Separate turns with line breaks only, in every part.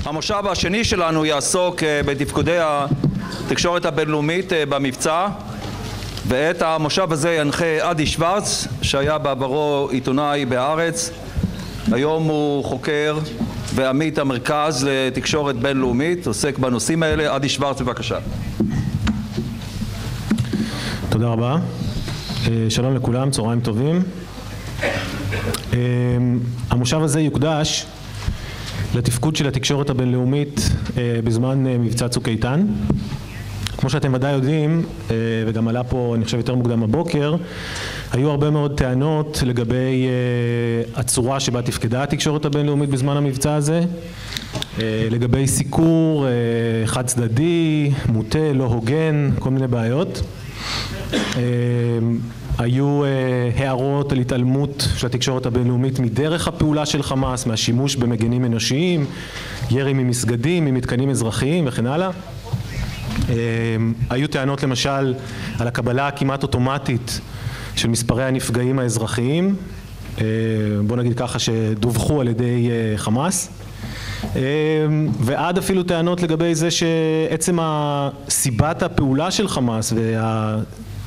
המושב השני שלנו יעסוק בתפקודי התקשורת הבינלאומית במבצע, ואת המושב הזה ינחה עדי שוורץ, שהיה בעברו עיתונאי בהארץ. היום הוא חוקר ועמית המרכז לתקשורת בינלאומית, עוסק בנושאים האלה. עדי שוורץ, בבקשה.
תודה רבה. שלום לכולם, צהריים טובים. המושב הזה יוקדש לתפקוד של התקשורת הבינלאומית בזמן מבצע צוק איתן. כמו שאתם ודאי יודעים, וגם עלה פה אני חושב יותר מוקדם הבוקר, היו הרבה מאוד טענות לגבי הצורה שבה תפקדה התקשורת הבינלאומית בזמן המבצע הזה, לגבי סיקור חד צדדי, מוטה, לא הוגן, כל מיני בעיות. היו הערות על התעלמות של התקשורת הבינלאומית מדרך הפעולה של חמאס, מהשימוש במגנים אנושיים, ירי ממסגדים, ממתקנים אזרחיים וכן הלאה. היו טענות למשל על הקבלה הכמעט אוטומטית של מספרי הנפגעים האזרחיים, בוא נגיד ככה, שדווחו על ידי חמאס, ועד אפילו טענות לגבי זה שעצם סיבת הפעולה של חמאס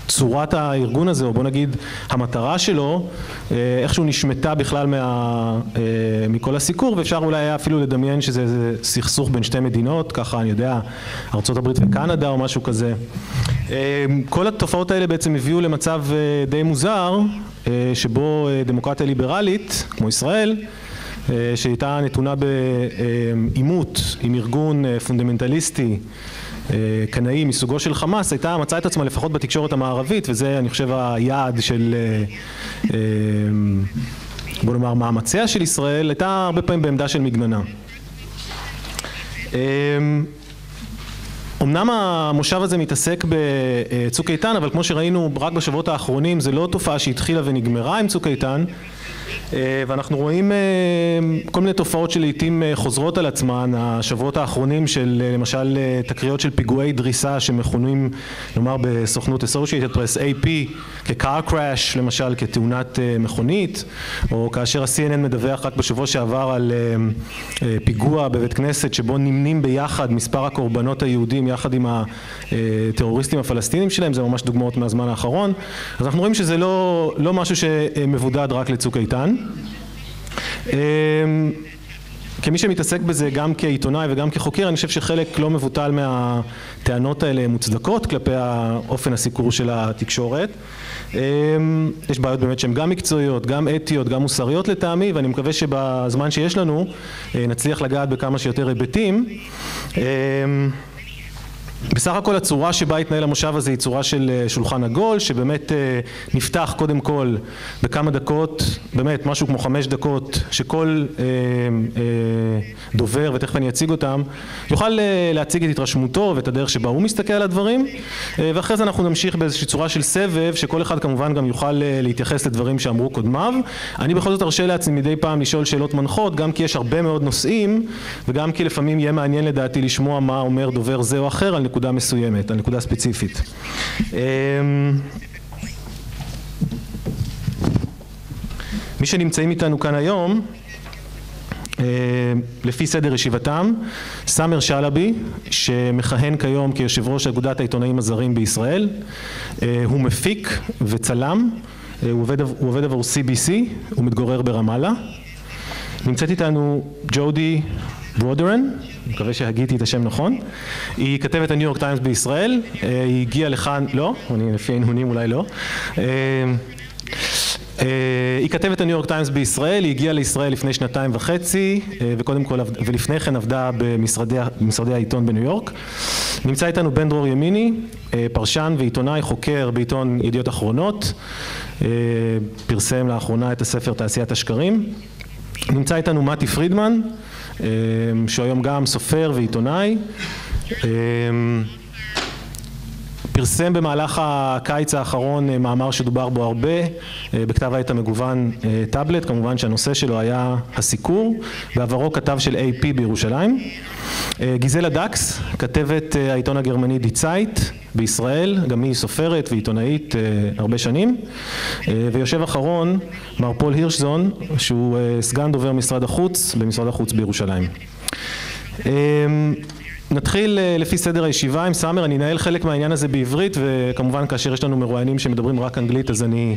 צורת הארגון הזה, או בוא נגיד המטרה שלו, איכשהו נשמטה בכלל מכל הסיקור, ואפשר אולי היה אפילו לדמיין שזה סכסוך בין שתי מדינות, ככה אני יודע, ארצות הברית וקנדה או משהו כזה. כל התופעות האלה בעצם הביאו למצב די מוזר, שבו דמוקרטיה ליברלית, כמו ישראל, שהייתה נתונה בעימות עם ארגון פונדמנטליסטי, קנאי מסוגו של חמאס, מצאה את עצמה לפחות בתקשורת המערבית, וזה אני חושב היעד של, בוא נאמר, מאמציה של ישראל, הייתה הרבה פעמים בעמדה של מגננה. אמנם המושב הזה מתעסק בצוק איתן, אבל כמו שראינו רק בשבועות האחרונים, זה לא תופעה שהתחילה ונגמרה עם צוק איתן, ואנחנו רואים כל מיני תופעות שלעיתים חוזרות על עצמן. השבועות האחרונים של למשל תקריות של פיגועי דריסה שמכונים, נאמר בסוכנות Associated Press, AP, כ-car crash למשל, כתאונת מכונית, או כאשר ה-CNN מדווח רק בשבוע שעבר על פיגוע בבית כנסת שבו נמנים ביחד מספר הקורבנות היהודים יחד עם הטרוריסטים הפלסטינים שלהם. זה ממש דוגמאות מהזמן האחרון. אז אנחנו רואים שזה לא משהו שמבודד רק לצוק איתן. כמי שמתעסק בזה גם כעיתונאי וגם כחוקר, אני חושב שחלק לא מבוטל מהטענות האלה מוצדקות כלפי האופן הסיקור של התקשורת. יש בעיות באמת שהן גם מקצועיות, גם אתיות, גם מוסריות לטעמי, ואני מקווה שבזמן שיש לנו נצליח לגעת בכמה שיותר היבטים. בסך הכל הצורה שבה התנהל המושב הזה היא צורה של שולחן עגול, שבאמת נפתח קודם כל בכמה דקות, באמת משהו כמו 5 דקות, שכל דובר, ותכף אני אציג אותם, יוכל להציג את התרשמותו ואת הדרך שבה הוא מסתכל על הדברים, ואחרי זה אנחנו נמשיך באיזושהי צורה של סבב, שכל אחד כמובן גם יוכל להתייחס לדברים שאמרו קודמיו. אני בכל זאת ארשה לעצמי מדי פעם לשאול שאלות מנחות, גם כי יש הרבה מאוד נושאים, וגם כי לפעמים יהיה מעניין לדעתי לשמוע מה אומר דובר זה או אחר על נקודה מסוימת, על נקודה ספציפית. מי שנמצאים איתנו כאן היום, לפי סדר ישיבתם, סאמר שלבי, שמכהן כיום כיושב ראש אגודת העיתונאים הזרים בישראל, הוא מפיק וצלם, הוא עובד עבור CBC, הוא מתגורר ברמאללה. נמצאת איתנו ג'ודי ברודרן, אני מקווה שהגיתי את השם נכון. היא כתבת הניו יורק טיימס בישראל, היא הגיעה לכאן, לא, אני לפי הענונים אולי לא. היא כתבת הניו יורק טיימס בישראל, היא הגיעה לישראל לפני 2.5 וקודם כל, ולפני כן עבדה במשרדי העיתון בניו יורק. נמצא איתנו בן דרור ימיני, פרשן ועיתונאי, חוקר בעיתון ידיעות אחרונות, פרסם לאחרונה את הספר תעשיית השקרים. נמצא איתנו מתי פרידמן, שהוא היום גם סופר ועיתונאי, פרסם במהלך הקיץ האחרון מאמר שדובר בו הרבה בכתב העת המגוון טאבלט, כמובן שהנושא שלו היה הסיקור, בעברו כתב של AP בירושלים. גיזלה דקס, כתבת העיתון הגרמני די צייט בישראל, גם היא סופרת ועיתונאית הרבה שנים, ויושב אחרון מר פול הירשזון, שהוא סגן דובר משרד החוץ במשרד החוץ בירושלים. נתחיל לפי סדר הישיבה עם סאמר. אני אנהל חלק מהעניין הזה בעברית, וכמובן כאשר יש לנו מרואיינים שמדברים רק אנגלית אז אני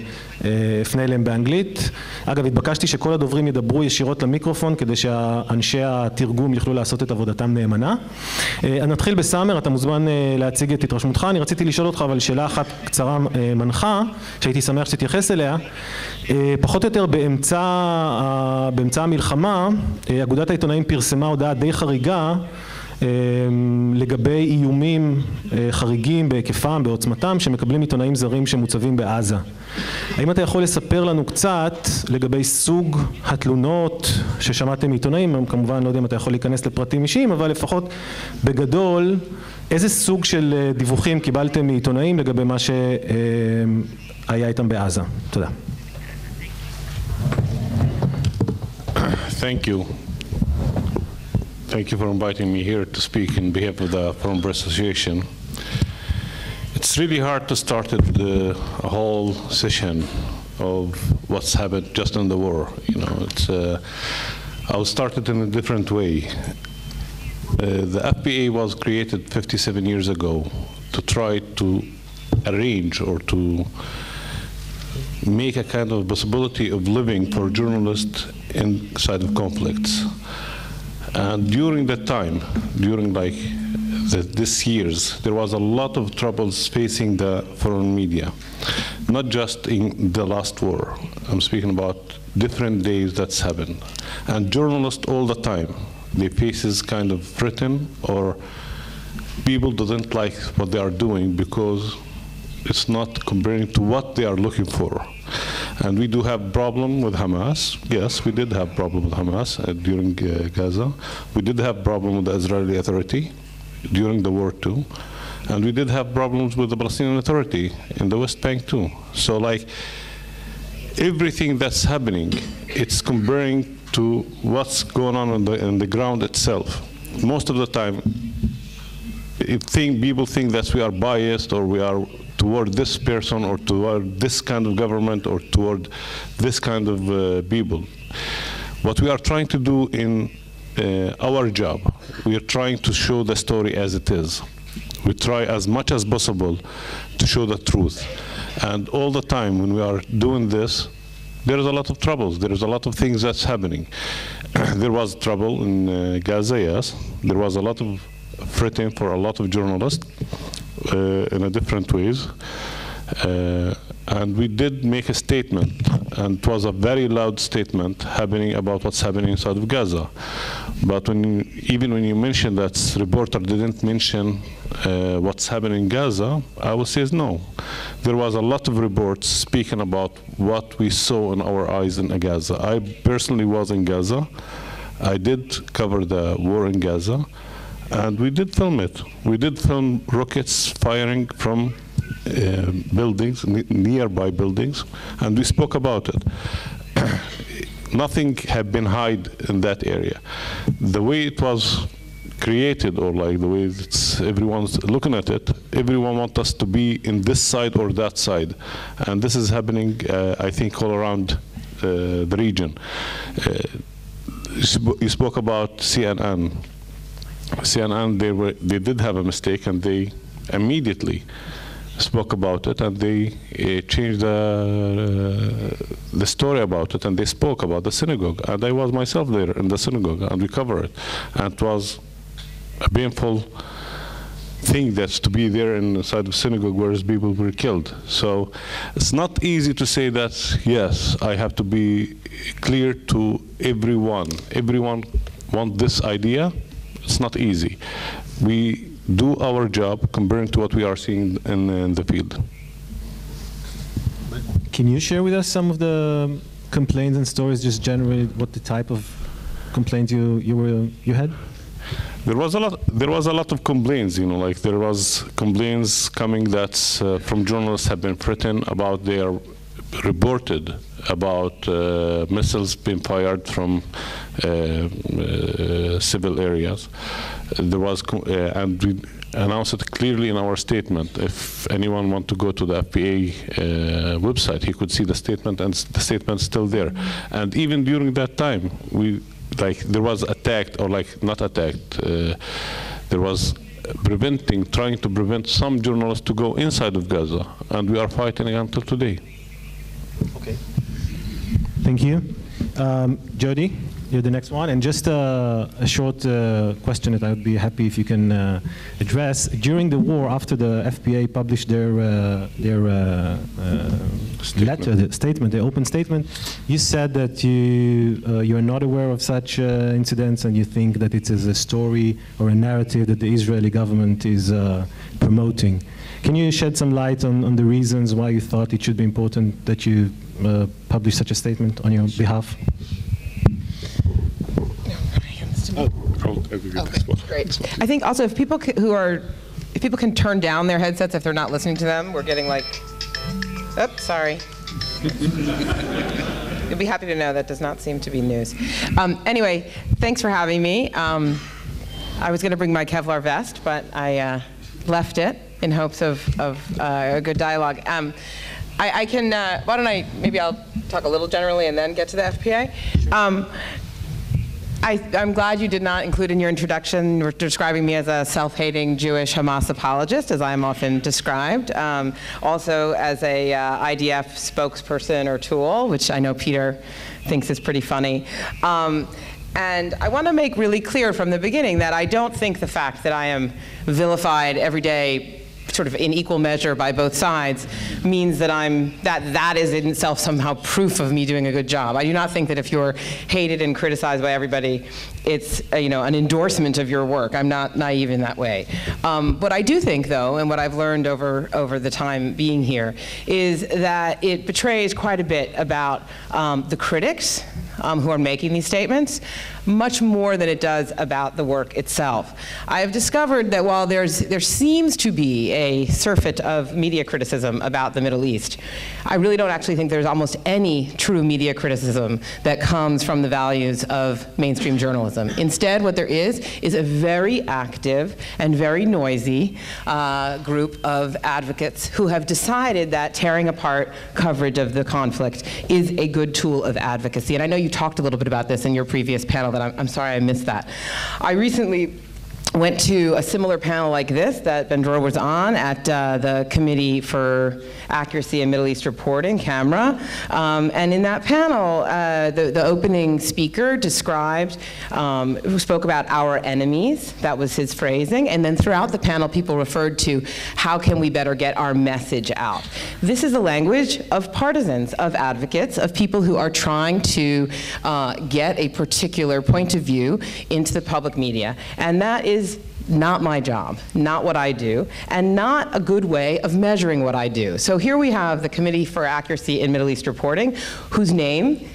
אפנה אליהם באנגלית. אגב, התבקשתי שכל הדוברים ידברו ישירות למיקרופון כדי שאנשי התרגום יוכלו לעשות את עבודתם נאמנה. נתחיל בסאמר, אתה מוזמן להציג את התרשמותך. אני רציתי לשאול אותך אבל שאלה אחת קצרה מנחה שהייתי שמח שתתייחס אליה. פחות או יותר באמצע המלחמה אגודת העיתונאים פרסמה הודעה די חריגה לגבי איומים חריגים בהיקפם, בעוצמתם, שמקבלים עיתונאים זרים שמוצבים בעזה. האם אתה יכול לספר לנו קצת לגבי סוג התלונות ששמעתם מעיתונאים? כמובן לא יודע אם אתה יכול להיכנס לפרטים אישיים, אבל לפחות בגדול, איזה סוג של דיווחים קיבלתם מעיתונאים לגבי מה שהיה איתם בעזה? תודה.
Thank you. Thank you for inviting me here to speak in behalf of the Foreign Press Association. It's really hard to start the whole session of what's happened just in the war. You know, I'll start it in a different way. The FPA was created 57 years ago to try to arrange or to make a kind of possibility of living for journalists inside of conflicts. And during that time, during like this years, there was a lot of troubles facing the foreign media, not just in the last war. I'm speaking about different days that's happened. And journalists all the time, they faces kind of threatened or people doesn't like what they are doing because it's not comparing to what they are looking for. And we do have problem with Hamas. Yes, we did have problem with Hamas during Gaza. We did have problem with the Israeli Authority during the war too. And we did have problems with the Palestinian Authority in the West Bank too. So like everything that's happening, it's comparing to what's going on in the ground itself. Most of the time, people think that we are biased or we are toward this person or toward this kind of government or toward this kind of people. What we are trying to do in our job, we are trying to show the story as it is. We try as much as possible to show the truth. And all the time when we are doing this, there is a lot of troubles. There is a lot of things that's happening. There was trouble in Gaza, yes. There was a lot of threatening for a lot of journalists in a different ways. And we did make a statement, and it was a very loud statement happening about what's happening inside of Gaza. But even when you mentioned that reporter didn't mention what's happening in Gaza, I would say no. There was a lot of reports speaking about what we saw in our eyes in Gaza. I personally was in Gaza. I did cover the war in Gaza, and we did film it. We did film rockets firing from buildings, nearby buildings, and we spoke about it. Nothing had been hid in that area. The way it was created, or like the way everyone's looking at it, everyone wants us to be in this side or that side. And this is happening, I think, all around the region. You spoke about CNN. CNN, they did have a mistake, and they immediately spoke about it, and they changed the story about it, and they spoke about the synagogue. And I was myself there in the synagogue, and we covered it. And it was a painful thing that's to be there inside the synagogue where people were killed. So it's not easy to say that, yes, I have to be clear to everyone. Everyone wants this idea. It's not easy. We do our job comparing to what we are seeing in the field.
Can you share with us some of the complaints and stories, just generally what the type of complaints you had?
There was a lot of complaints, you know, like there was complaints coming that from journalists have been threatened about their reported about missiles being fired from civil areas. There was, and we announced it clearly in our statement. If anyone wants to go to the FPA website, he could see the statement, and the statement's still there. And even during that time, like there was attacked, or like not attacked, there was trying to prevent some journalists to go inside of Gaza, and we are fighting until today.
Okay. Thank you. Jody, you're the next one, and just a short question that I would be happy if you can address. During the war, after the FPA published their statement, their open statement, you said that you are not aware of such incidents, and you think that it is a story or a narrative that the Israeli government is promoting. Can you shed some light on the reasons why you thought it should be important that you publish such a statement on your behalf?
Great. I think also if people can turn down their headsets if they're not listening to them, we're getting like, oops, sorry. You'll be happy to know that does not seem to be news. Anyway, thanks for having me. I was going to bring my Kevlar vest, but I left it in hopes of a good dialogue. I can, why don't maybe I'll talk a little generally and then get to the FPA. Sure. I'm glad you did not include in your introduction describing me as a self-hating Jewish Hamas apologist, as I'm often described. Also as a IDF spokesperson or tool, which I know Peter thinks is pretty funny. And I want to make really clear from the beginning that I don't think the fact that I am vilified every day sort of in equal measure by both sides means that that is in itself somehow proof of me doing a good job. I do not think that if you're hated and criticized by everybody, it's an endorsement of your work. I'm not naive in that way. What I do think, though, and what I've learned over the time being here, is that it betrays quite a bit about the critics who are making these statements, much more than it does about the work itself. I have discovered that while there seems to be a surfeit of media criticism about the Middle East, I really don't actually think there's almost any true media criticism that comes from the values of mainstream journalism. Instead, what there is a very active and very noisy group of advocates who have decided that tearing apart coverage of the conflict is a good tool of advocacy. And I know you talked a little bit about this in your previous panel, that I'm sorry I missed that. I recently went to a similar panel like this that Ben-Dror was on at the Committee for Accuracy in Middle East Reporting, CAMRA. And in that panel, the opening speaker described, who spoke about our enemies, that was his phrasing, and then throughout the panel people referred to how can we better get our message out. This is the language of partisans, of advocates, of people who are trying to get a particular point of view into the public media, and that is not my job, not what I do, and not a good way of measuring what I do. So here we have the Committee for Accuracy in Middle East Reporting, whose name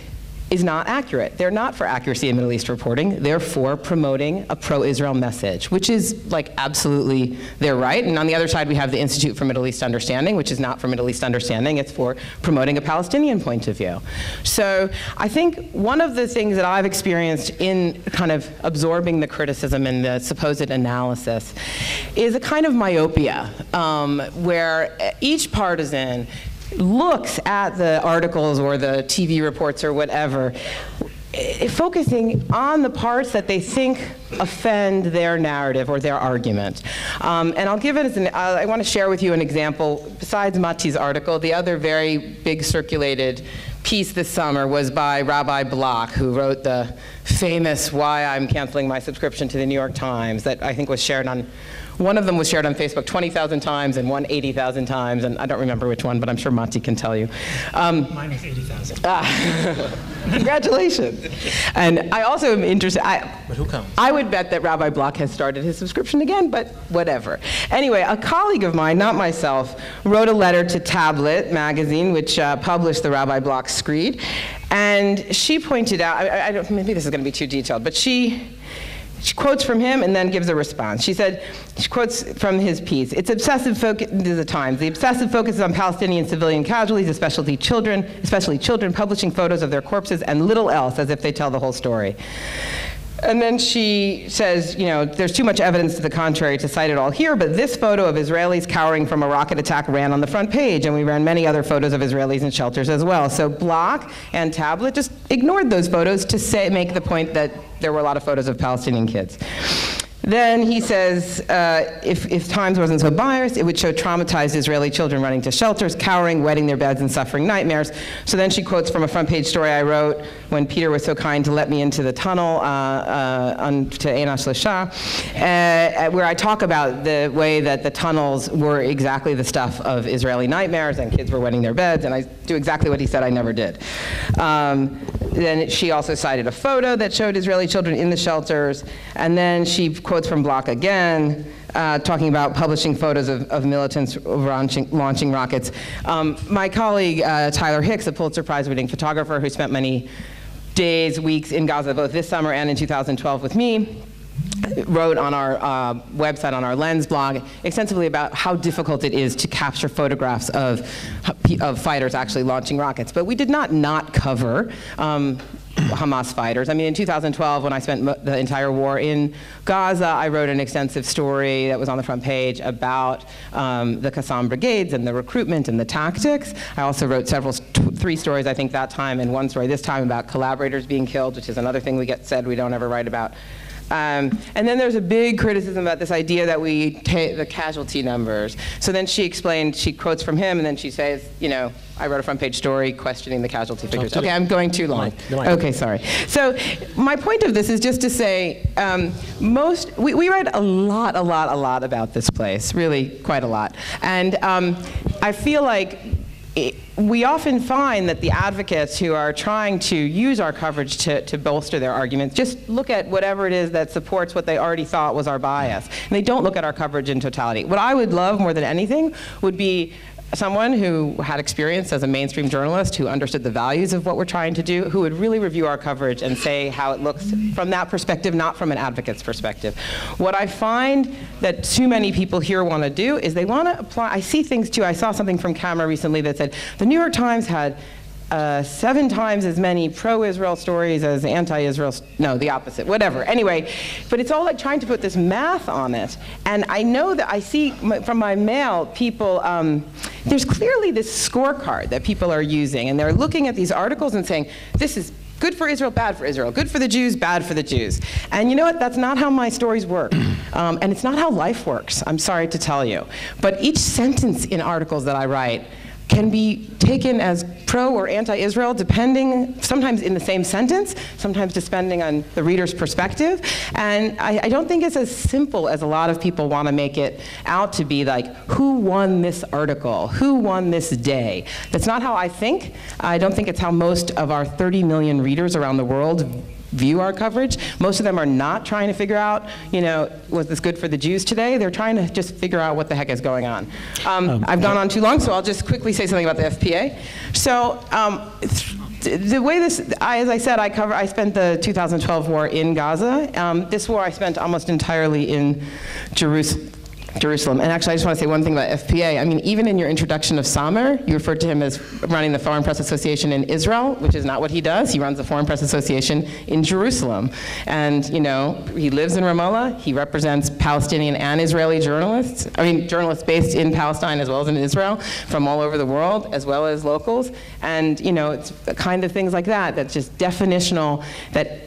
is not accurate. They're not for accuracy in Middle East reporting. They're for promoting a pro-Israel message, which is like absolutely their right. And on the other side, we have the Institute for Middle East Understanding, which is not for Middle East understanding. It's for promoting a Palestinian point of view. So I think one of the things that I've experienced in kind of absorbing the criticism and the supposed analysis is a kind of myopia, where each partisan looks at the articles or the TV reports or whatever, focusing on the parts that they think offend their narrative or their argument. And I'll give it as I want to share with you an example. Besides Mati's article, the other very big circulated piece this summer was by Rabbi Block, who wrote the famous "Why I'm Canceling My Subscription to the New York Times" that I think was shared on, one of them was shared on Facebook 20,000 times and one 80,000 times, and I don't remember which one, but I'm sure Mati can tell you.
Mine is 80,000.
Congratulations. And I also am interested,
but who comes?
I would bet that Rabbi Block has started his subscription again, but whatever. Anyway, a colleague of mine, not myself, wrote a letter to Tablet magazine, which published the Rabbi Block screed, and she pointed out, maybe this is going to be too detailed, but she quotes from him and then gives a response. She quotes from his piece, "It's obsessive focus, the Times, the obsessive focus is on Palestinian civilian casualties, especially children, publishing photos of their corpses and little else as if they tell the whole story." And then she says, you know, there's too much evidence to the contrary to cite it all here, but this photo of Israelis cowering from a rocket attack ran on the front page, and we ran many other photos of Israelis in shelters as well. So Block and Tablet just ignored those photos to make the point that there were a lot of photos of Palestinian kids. Then he says, if Times wasn't so biased, it would show traumatized Israeli children running to shelters, cowering, wetting their beds, and suffering nightmares. So then she quotes from a front page story I wrote when Peter was so kind to let me into the tunnel to Ein HaShloshah, where I talk about the way that the tunnels were exactly the stuff of Israeli nightmares, and kids were wetting their beds, and I do exactly what he said I never did. Then she also cited a photo that showed Israeli children in the shelters, and then she quotes from Block again, talking about publishing photos of militants launching rockets. My colleague, Tyler Hicks, a Pulitzer Prize-winning photographer who spent many days, weeks in Gaza, both this summer and in 2012 with me, wrote on our website, on our Lens blog, extensively about how difficult it is to capture photographs of fighters actually launching rockets. But we did not cover Hamas fighters. I mean, in 2012, when I spent the entire war in Gaza, I wrote an extensive story that was on the front page about the Qassam brigades and the recruitment and the tactics. I also wrote three stories, I think, that time, and one story this time about collaborators being killed, which is another thing we get said we don't ever write about. And then there's a big criticism about this idea that we take the casualty numbers. So then she explained, she quotes from him, and then she says, you know, I wrote a front page story questioning the casualty figures. Okay, I'm going too long. Okay, sorry. So my point of this is just to say, we write a lot about this place, really quite a lot. And I feel like we often find that the advocates who are trying to use our coverage to bolster their arguments just look at whatever it is that supports what they already thought was our bias. And they don't look at our coverage in totality. What I would love more than anything would be someone who had experience as a mainstream journalist, who understood the values of what we're trying to do, who would really review our coverage and say how it looks from that perspective, not from an advocate's perspective. What I find that too many people here want to do is they want to apply, I see things too, I saw something from Camera recently that said, the New York Times had 7 times as many pro-Israel stories as anti-Israel, no, the opposite, whatever. Anyway, but it's all like trying to put this math on it. And I know that I see from my mail, people, there's clearly this scorecard that people are using, and they're looking at these articles and saying, this is good for Israel, bad for Israel, good for the Jews, bad for the Jews. And you know what, that's not how my stories work. And it's not how life works, I'm sorry to tell you. But each sentence in articles that I write can be taken as pro or anti-Israel, depending, sometimes in the same sentence, sometimes depending on the reader's perspective. And I don't think it's as simple as a lot of people want to make it out to be, like, who won this article? Who won this day? That's not how I think. I don't think it's how most of our 30 million readers around the world view our coverage. Most of them are not trying to figure out, you know, was this good for the Jews today? They're trying to just figure out what the heck is going on. I've gone on too long, so I'll just quickly say something about the FPA. So the way this, as I said, I spent the 2012 war in Gaza. This war I spent almost entirely in Jerusalem. And actually, I just want to say one thing about FPA. I mean, even in your introduction of Samer, you referred to him as running the Foreign Press Association in Israel, which is not what he does. He runs the Foreign Press Association in Jerusalem. And, you know, he lives in Ramallah. He represents Palestinian and Israeli journalists. I mean, journalists based in Palestine as well as in Israel from all over the world, as well as locals. And, you know, it's the kind of things like that that's just definitional, that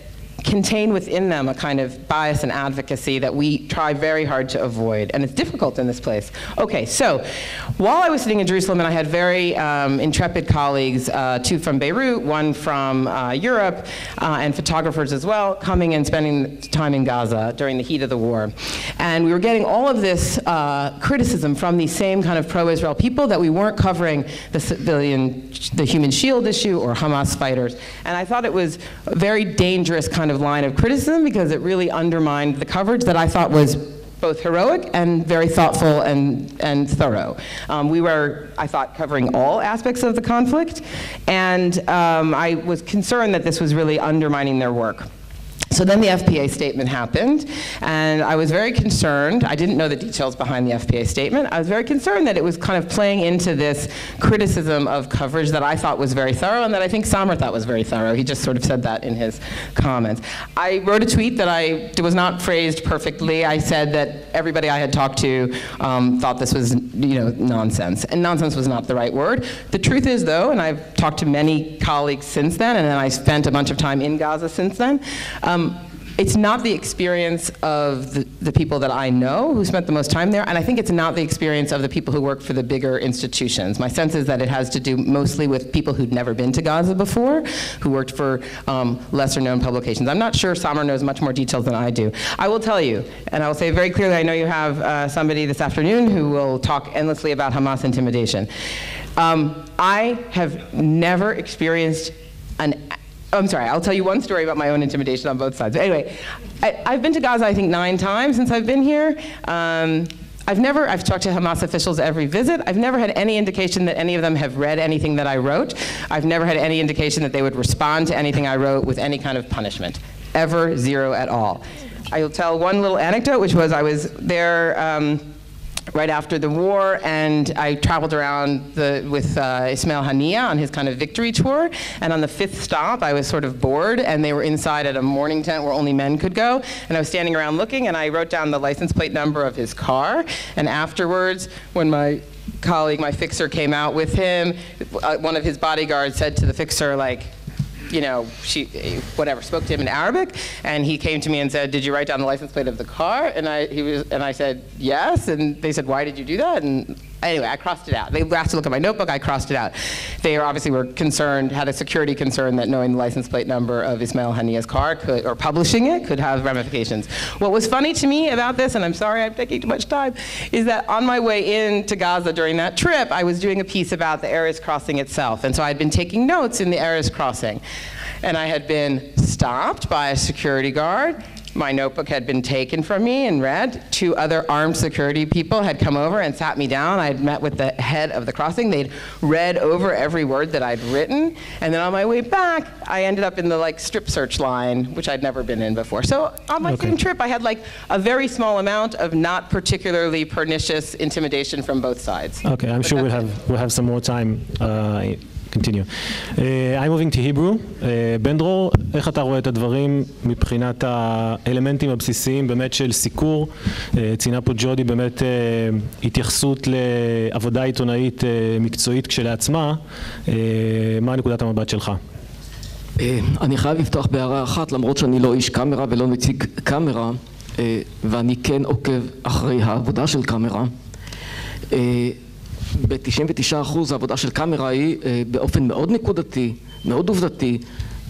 contain within them a kind of bias and advocacy that we try very hard to avoid, and it's difficult in this place. Okay, so while I was sitting in Jerusalem, and I had very intrepid colleagues, 2 from Beirut, 1 from Europe, and photographers as well, coming and spending time in Gaza during the heat of the war. And we were getting all of this criticism from these same kind of pro-Israel people that we weren't covering the human shield issue or Hamas fighters. And I thought it was a very dangerous kind of line of criticism, because it really undermined the coverage that I thought was both heroic and very thoughtful and thorough. We were, I thought, covering all aspects of the conflict, and I was concerned that this was really undermining their work. So then the FPA statement happened, and I was very concerned. I didn't know the details behind the FPA statement. I was very concerned that it was kind of playing into this criticism of coverage that I thought was very thorough and that I think Samer thought was very thorough. He just sort of said that in his comments. I wrote a tweet that was not phrased perfectly. I said that everybody I had talked to thought this was, nonsense. And nonsense was not the right word. The truth is, though, and I've talked to many colleagues since then, and then I spent a bunch of time in Gaza since then, it's not the experience of the people that I know who spent the most time there, and I think it's not the experience of the people who work for the bigger institutions. My sense is that it has to do mostly with people who'd never been to Gaza before, who worked for lesser known publications. I'm not sure Samer knows much more details than I do. I will tell you, and I will say very clearly, I know you have somebody this afternoon who will talk endlessly about Hamas intimidation. I have never experienced I'm sorry, I'll tell you one story about my own intimidation on both sides. But anyway, I've been to Gaza, I think, 9 times since I've been here. I've talked to Hamas officials every visit. I've never had any indication that any of them have read anything that I wrote. I've never had any indication that they would respond to anything I wrote with any kind of punishment. Ever, zero at all. I'll tell one little anecdote, which was I was there right after the war, and I traveled around with Ismail Haniyeh on his kind of victory tour, and on the 5th stop I was sort of bored, and they were inside at a morning tent where only men could go, and I was standing around looking, and I wrote down the license plate number of his car, and afterwards, when my colleague, my fixer, came out with him, one of his bodyguards said to the fixer, like, spoke to him in Arabic, and he came to me and said, "Did you write down the license plate of the car?" And I said, "Yes." And they said, "Why did you do that?" And anyway, I crossed it out. They asked to look at my notebook. I crossed it out. They obviously were concerned, had a security concern that knowing the license plate number of Ismail Haniyeh's car or publishing it could have ramifications. What was funny to me about this, and I'm sorry I'm taking too much time, is that on my way into Gaza during that trip, I was doing a piece about the Erez crossing itself. And so I'd been taking notes in the Erez crossing. And I had been stopped by a security guard. My notebook had been taken from me and read. 2 other armed security people had come over and sat me down. I had met with the head of the crossing. They'd read over every word that I'd written. And then on my way back, I ended up in the strip search line, which I'd never been in before. So on my same trip, I had a very small amount of not particularly pernicious intimidation from both sides.
Okay, I'm sure we'll have some more time. Continue. I'm moving to Hebrew. בן דרור, איך אתה רואה את הדברים מבחינת האלמנטים הבסיסיים באמת של סיקור? ציינה פה ג'ודי באמת התייחסות לעבודה עיתונאית מקצועית כשלעצמה. מה נקודת המבט שלך?
אני חייב לפתוח בהערה אחת, למרות שאני לא איש קאמרה ולא נציג קאמרה, ואני כן עוקב אחרי העבודה של קאמרה. ב-99% העבודה של קאמרה היא באופן מאוד נקודתי, מאוד עובדתי.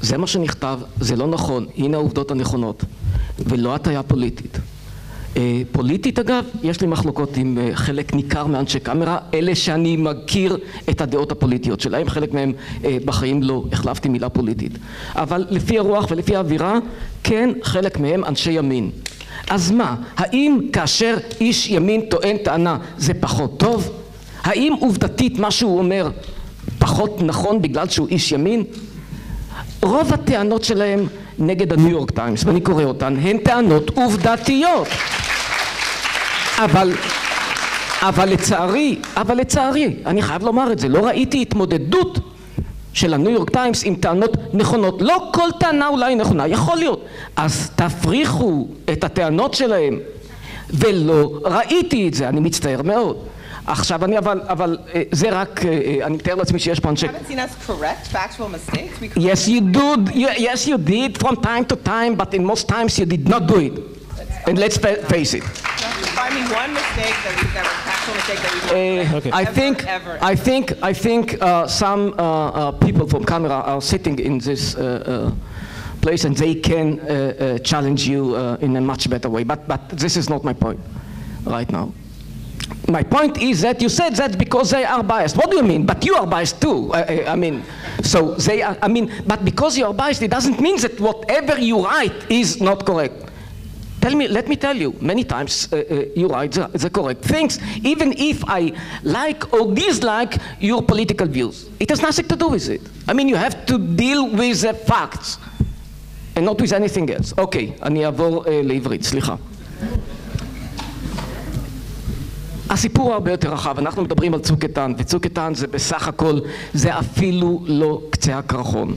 זה מה שנכתב, זה לא נכון, הנה העובדות הנכונות, ולא הטיה פוליטית. פוליטית אגב, יש לי מחלוקות עם חלק ניכר מאנשי קאמרה, אלה שאני מכיר את הדעות הפוליטיות שלהם, חלק מהם בחיים לא החלפתי מילה פוליטית. אבל לפי הרוח ולפי האווירה, כן, חלק מהם אנשי ימין. אז מה, האם כאשר איש ימין טוען טענה זה פחות טוב? האם עובדתית מה שהוא אומר פחות נכון בגלל שהוא איש ימין? רוב הטענות שלהם נגד הניו יורק טיימס, ואני קורא אותן, הן טענות עובדתיות. אבל לצערי, אני חייב לומר את זה, לא ראיתי התמודדות של הניו יורק טיימס עם טענות נכונות. לא כל טענה אולי נכונה, יכול להיות. אז תפריכו את הטענות שלהם, ולא ראיתי את זה, אני מצטער מאוד. עכשיו אבל זה רק, אני מתאר לעצמי שיש פה אנשי...
haven't seen us correct factual mistakes?
Yes you did from time to time, but in most times you did not do it. And let's face it.
Find me one mistake that was factual mistake that we
I think some people from camera are sitting in this place and they can challenge you in a much better way, but this is not my point right now. My point is that you said that because they are biased. What do you mean? But you are biased too. I mean, so they are, but because you are biased, it doesn't mean that whatever you write is not correct. Let me tell you, many times you write the correct things, even if I like or dislike your political views. It has nothing to do with it. I mean, you have to deal with the facts. and not with anything else. אוקיי, אני אעבור לעברית, סליחה. הסיפור הוא הרבה יותר רחב, אנחנו מדברים על צוק איתן, וצוק איתן זה בסך הכל, זה אפילו לא קצה הקרחון.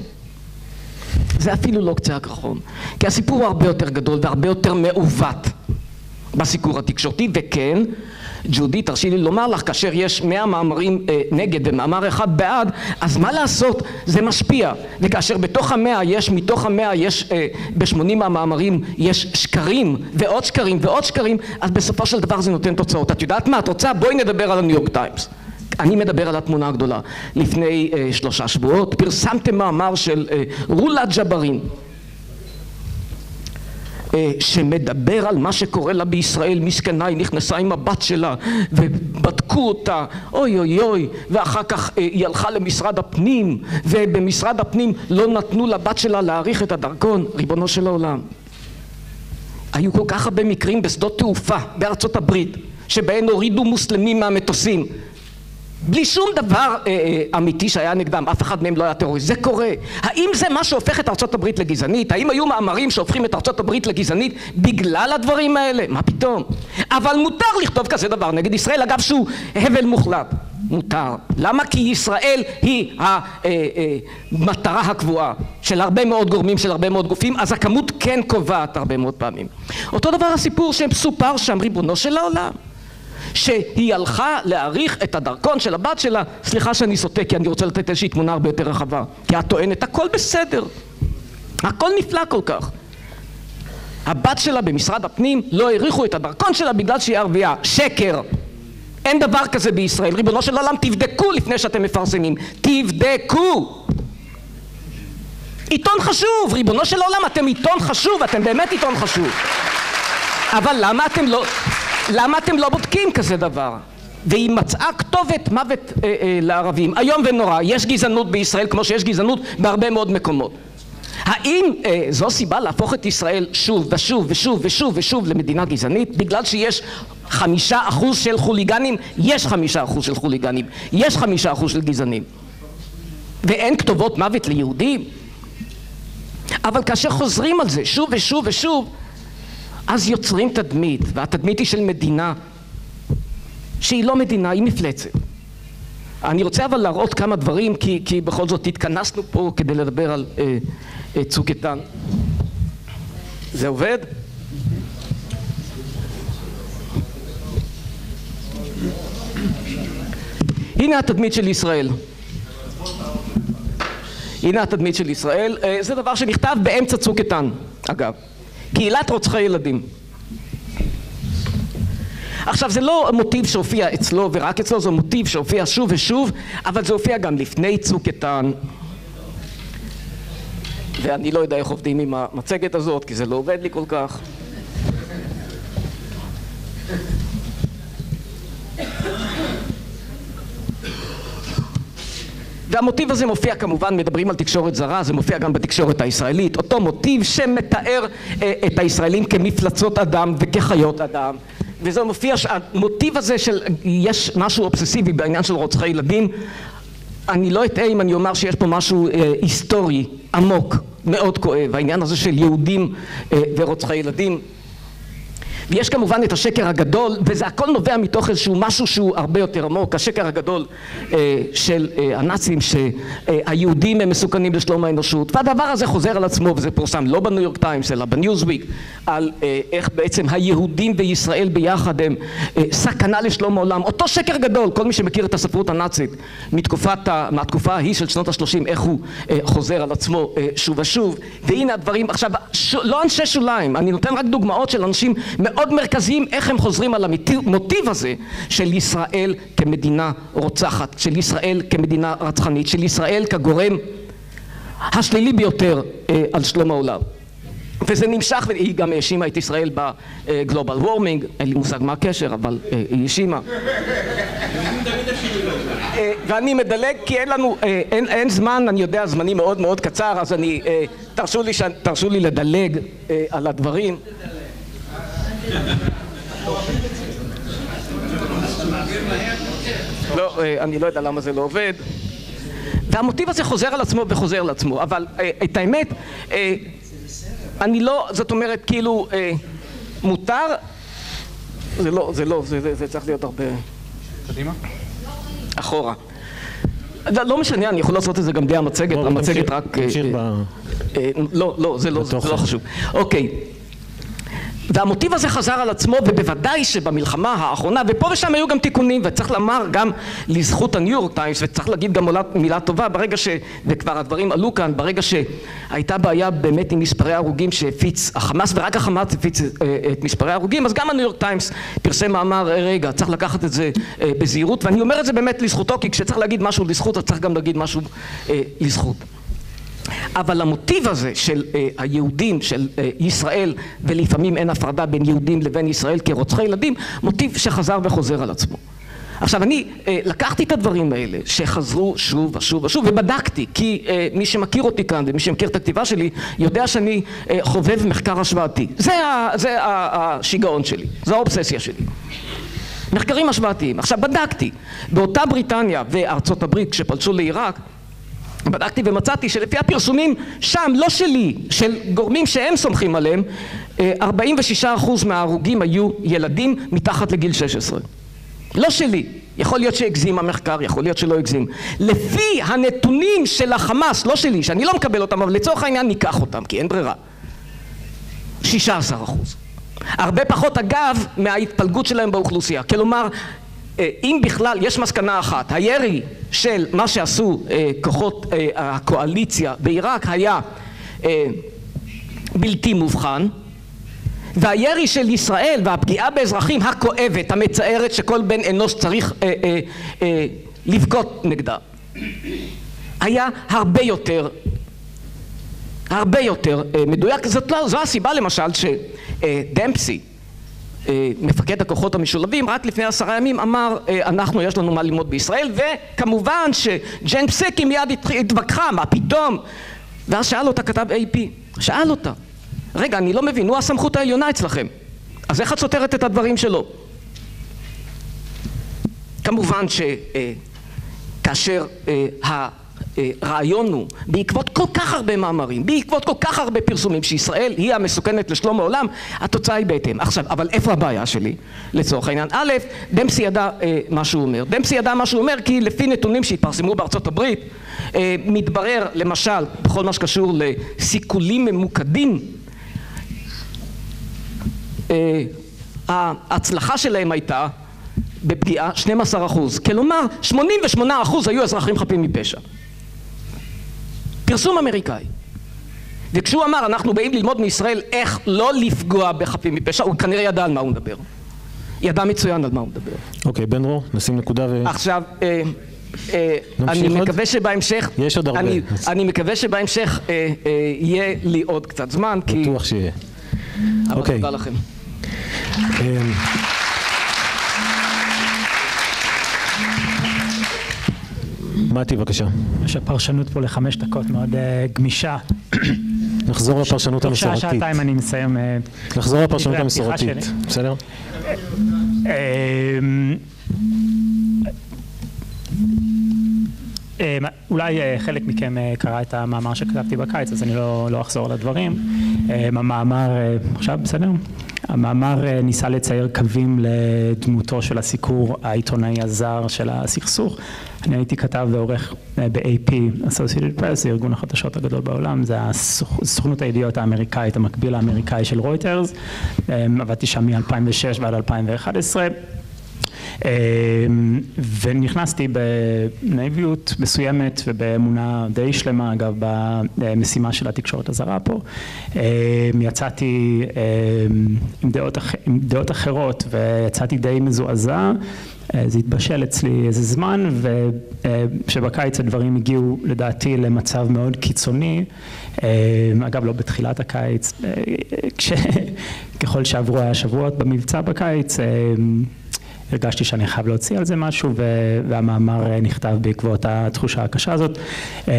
זה אפילו לא קצה הקרחון, כי הסיפור הוא הרבה יותר גדול והרבה יותר מעוות בסיקור התקשורתי, וכן, ג'ודי, תרשי לי לומר לך, כאשר יש 100 מאמרים נגד ומאמר אחד בעד, אז מה לעשות? זה משפיע. וכאשר בתוך מתוך המאה יש ב-80 המאמרים יש שקרים ועוד שקרים ועוד שקרים, אז בסופו של דבר זה נותן תוצאות. את יודעת מה את רוצה? בואי נדבר על הניו יורק טיימס. אני מדבר על התמונה הגדולה. לפני 3 שבועות פרסמתם מאמר של רולה ג'ברין, שמדבר על מה שקורה לה בישראל. מסכנה, היא נכנסה עם הבת שלה ובדקו אותה, אוי אוי אוי, ואחר כך היא הלכה למשרד הפנים, ובמשרד הפנים לא נתנו לבת שלה להאריך את הדרכון. ריבונו של העולם, היו כל כך הרבה מקרים בשדות תעופה בארצות הברית שבהן הורידו מוסלמים מהמטוסים בלי שום דבר אמיתי שהיה נגדם, אף אחד מהם לא היה טרוריסט. זה קורה. האם זה מה שהופך את ארצות הברית לגזענית? האם היו מאמרים שהופכים את ארצות הברית לגזענית בגלל הדברים האלה? מה פתאום? אבל מותר לכתוב כזה דבר נגד ישראל, אגב שהוא הבל מוחלט. מותר. למה? כי ישראל היא המטרה הקבועה של הרבה מאוד גורמים, של הרבה מאוד גופים, אז הכמות כן קובעת הרבה מאוד פעמים. אותו דבר הסיפור שמסופר שם, ריבונו של העולם, שהיא הלכה להאריך את הדרכון של הבת שלה. סליחה שאני סוטה, כי אני רוצה לתת איזושהי תמונה הרבה יותר רחבה, כי את טוענת הכל בסדר, הכל נפלא כל כך. הבת שלה במשרד הפנים לא האריכו את הדרכון שלה בגלל שהיא ערבייה. שקר. אין דבר כזה בישראל. ריבונו של עולם, תבדקו לפני שאתם מפרסמים. תבדקו. עיתון חשוב, ריבונו של עולם, אתם עיתון חשוב, אתם באמת עיתון חשוב. אבל למה אתם לא בודקים כזה דבר? והיא מצאה כתובת מוות לערבים. היום ונורא, יש גזענות בישראל כמו שיש גזענות בהרבה מאוד מקומות. האם זו סיבה להפוך את ישראל שוב ושוב ושוב ושוב ושוב למדינה גזענית? בגלל שיש 5% של חוליגנים? יש 5% של חוליגנים, יש 5% של גזענים, ואין כתובות מוות ליהודים. אבל כאשר חוזרים על זה שוב ושוב ושוב, אז יוצרים תדמית, והתדמית היא של מדינה שהיא לא מדינה, היא מפלצת. אני רוצה אבל להראות כמה דברים, כי בכל זאת התכנסנו פה כדי לדבר על צוק איתן. זה עובד? הנה התדמית של ישראל. הנה התדמית של ישראל. זה דבר שנכתב באמצע צוק איתן, אגב. קהילת רוצחי ילדים. עכשיו, זה לא מוטיב שהופיע אצלו ורק אצלו, זה מוטיב שהופיע שוב ושוב, אבל זה הופיע גם לפני צוק איתן. ואני לא יודע איך עובדים עם המצגת הזאת, כי זה לא עובד לי כל כך. והמוטיב הזה מופיע, כמובן, מדברים על תקשורת זרה, זה מופיע גם בתקשורת הישראלית, אותו מוטיב שמתאר את הישראלים כמפלצות אדם וכחיות אדם. וזה מופיע, המוטיב הזה של יש משהו אובססיבי בעניין של רוצחי ילדים. אני לא אטעה אם אני אומר שיש פה משהו היסטורי עמוק מאוד כואב, העניין הזה של יהודים ורוצחי ילדים. ויש כמובן את השקר הגדול, וזה הכל נובע מתוך איזשהו משהו שהוא הרבה יותר עמוק, השקר הגדול של הנאצים שהיהודים הם מסוכנים לשלום האנושות. והדבר הזה חוזר על עצמו, וזה פורסם לא בניו יורק טיימס אלא בניוזוויק, על איך בעצם היהודים וישראל ביחד הם סכנה לשלום העולם. אותו שקר גדול, כל מי שמכיר את הספרות הנאצית מהתקופה ההיא של שנות ה-30, איך הוא חוזר על עצמו שוב ושוב. והנה הדברים, עכשיו, לא אנשי שוליים, אני נותן רק דוגמאות של אנשים מאוד מרכזיים, איך הם חוזרים על המוטיב הזה של ישראל כמדינה רוצחת, של ישראל כמדינה רצחנית, של ישראל כגורם השלילי ביותר על שלום העולם. וזה נמשך, והיא גם האשימה את ישראל בגלובל וורמינג, אין לי מושג מה הקשר, אבל היא האשימה. ואני מדלג כי אין זמן, אני יודע, זמני מאוד מאוד קצר, אז תרשו לי לדלג על הדברים. לא, אני לא יודע למה זה לא עובד. והמוטיב הזה חוזר על עצמו וחוזר על עצמו, אבל את האמת, אני לא, זאת אומרת, כאילו, מותר, זה צריך להיות הרבה...
קדימה?
אחורה. לא משנה, אני יכול לעשות את זה גם בלי המצגת, המצגת רק... לא, זה לא חשוב. אוקיי. והמוטיב הזה חזר על עצמו, ובוודאי שבמלחמה האחרונה, ופה ושם היו גם תיקונים, וצריך לומר גם לזכות הניו יורק טיימס, וצריך להגיד גם מילה טובה, ברגע וכבר הדברים עלו כאן, ברגע שהייתה בעיה באמת עם מספרי ההרוגים שהפיץ החמאס, ורק החמאס הפיץ את מספרי ההרוגים, אז גם הניו יורק טיימס פרסם מאמר, רגע, צריך לקחת את זה בזהירות, ואני אומר את זה באמת לזכותו, כי כשצריך להגיד משהו לזכות, אז צריך גם להגיד משהו לזכות. אבל המוטיב הזה של היהודים, של ישראל, ולפעמים אין הפרדה בין יהודים לבין ישראל כרוצחי ילדים, מוטיב שחזר וחוזר על עצמו. עכשיו אני לקחתי את הדברים האלה שחזרו שוב ושוב ושוב ובדקתי, כי מי שמכיר אותי כאן ומי שמכיר את הכתיבה שלי יודע שאני חובב מחקר השוואתי. זה השיגעון שלי, זו האובססיה שלי. מחקרים השוואתיים. עכשיו בדקתי, באותה בריטניה וארצות הברית כשפלשו לעיראק, בדקתי ומצאתי שלפי הפרסומים שם, לא שלי, של גורמים שהם סומכים עליהם, 46% מההרוגים היו ילדים מתחת לגיל 16. לא שלי. יכול להיות שהגזים המחקר, יכול להיות שלא הגזים. לפי הנתונים של החמאס, לא שלי, שאני לא מקבל אותם, אבל לצורך העניין ניקח אותם, כי אין ברירה. 16%. הרבה פחות אגב מההתפלגות שלהם באוכלוסייה. כלומר, אם בכלל יש מסקנה אחת, הירי של מה שעשו כוחות הקואליציה בעיראק היה בלתי מובחן, והירי של ישראל והפגיעה באזרחים הכואבת, המצערת, שכל בן אנוש צריך לבכות נגדה, היה הרבה יותר מדויק. זו הסיבה למשל שדמפסי, מפקד הכוחות המשולבים, רק לפני 10 ימים אמר, אנחנו יש לנו מה ללמוד בישראל, וכמובן שג'ן פסקי מיד התווכחה, מה פתאום? ואז שאל אותה, כתב AP, שאל אותה, רגע, אני לא מבין, הוא הסמכות העליונה אצלכם, אז איך את סותרת את הדברים שלו? כמובן שכאשר הרעיון הוא, בעקבות כל כך הרבה מאמרים, בעקבות כל כך הרבה פרסומים שישראל היא המסוכנת לשלום העולם, התוצאה היא בהתאם. עכשיו, אבל איפה הבעיה שלי? לצורך העניין, א', דמפסי ידע מה שהוא אומר. דמפסי ידע מה שהוא אומר כי לפי נתונים שהתפרסמו בארצות הברית, מתברר למשל, בכל מה שקשור לסיכולים ממוקדים, ההצלחה שלהם הייתה בפגיעה 12%. כלומר, 88% היו אזרחים חפים מפשע. פרסום אמריקאי. וכשהוא אמר, אנחנו באים ללמוד מישראל איך לא לפגוע בחפים מפשע, הוא כנראה ידע על מה הוא מדבר. ידע מצוין על מה הוא מדבר.
אוקיי, בן דרור, נשים נקודה ו...
עכשיו, אני מקווה שבהמשך...
יש עוד הרבה.
אני מקווה שבהמשך יהיה לי עוד קצת זמן, כי...
בטוח שיהיה.
אבל תודה לכם.
מתי, בבקשה.
יש הפרשנות פה ל5 דקות מאוד גמישה.
נחזור לפרשנות המסורתית.
שעתיים אני מסיים.
נחזור לפרשנות המסורתית, בסדר?
אולי חלק מכם קרא את המאמר שכתבתי בקיץ, אז אני לא אחזור על הדברים. המאמר, עכשיו בסדר? המאמר ניסה לצייר קווים לדמותו של הסיקור העיתונאי הזר של הסכסוך. אני הייתי כתב ועורך ב-AP, Associated Press, זה ארגון החדשות הגדול בעולם, זה הסוכנות הידיעות האמריקאית, המקביל האמריקאי של רויטרס. עבדתי שם מ-2006 ועד 2011. ונכנסתי בנאיביות מסוימת ובאמונה די שלמה, אגב, במשימה של התקשורת הזרה פה. יצאתי עם דעות אחרות ויצאתי די מזועזע. זה התבשל אצלי איזה זמן, ושבקיץ הדברים הגיעו לדעתי למצב מאוד קיצוני. אגב, לא בתחילת הקיץ, ככל שעברו השבועות במבצע בקיץ, הרגשתי שאני חייב להוציא על זה משהו, והמאמר נכתב בעקבות התחושה הקשה הזאת. אבל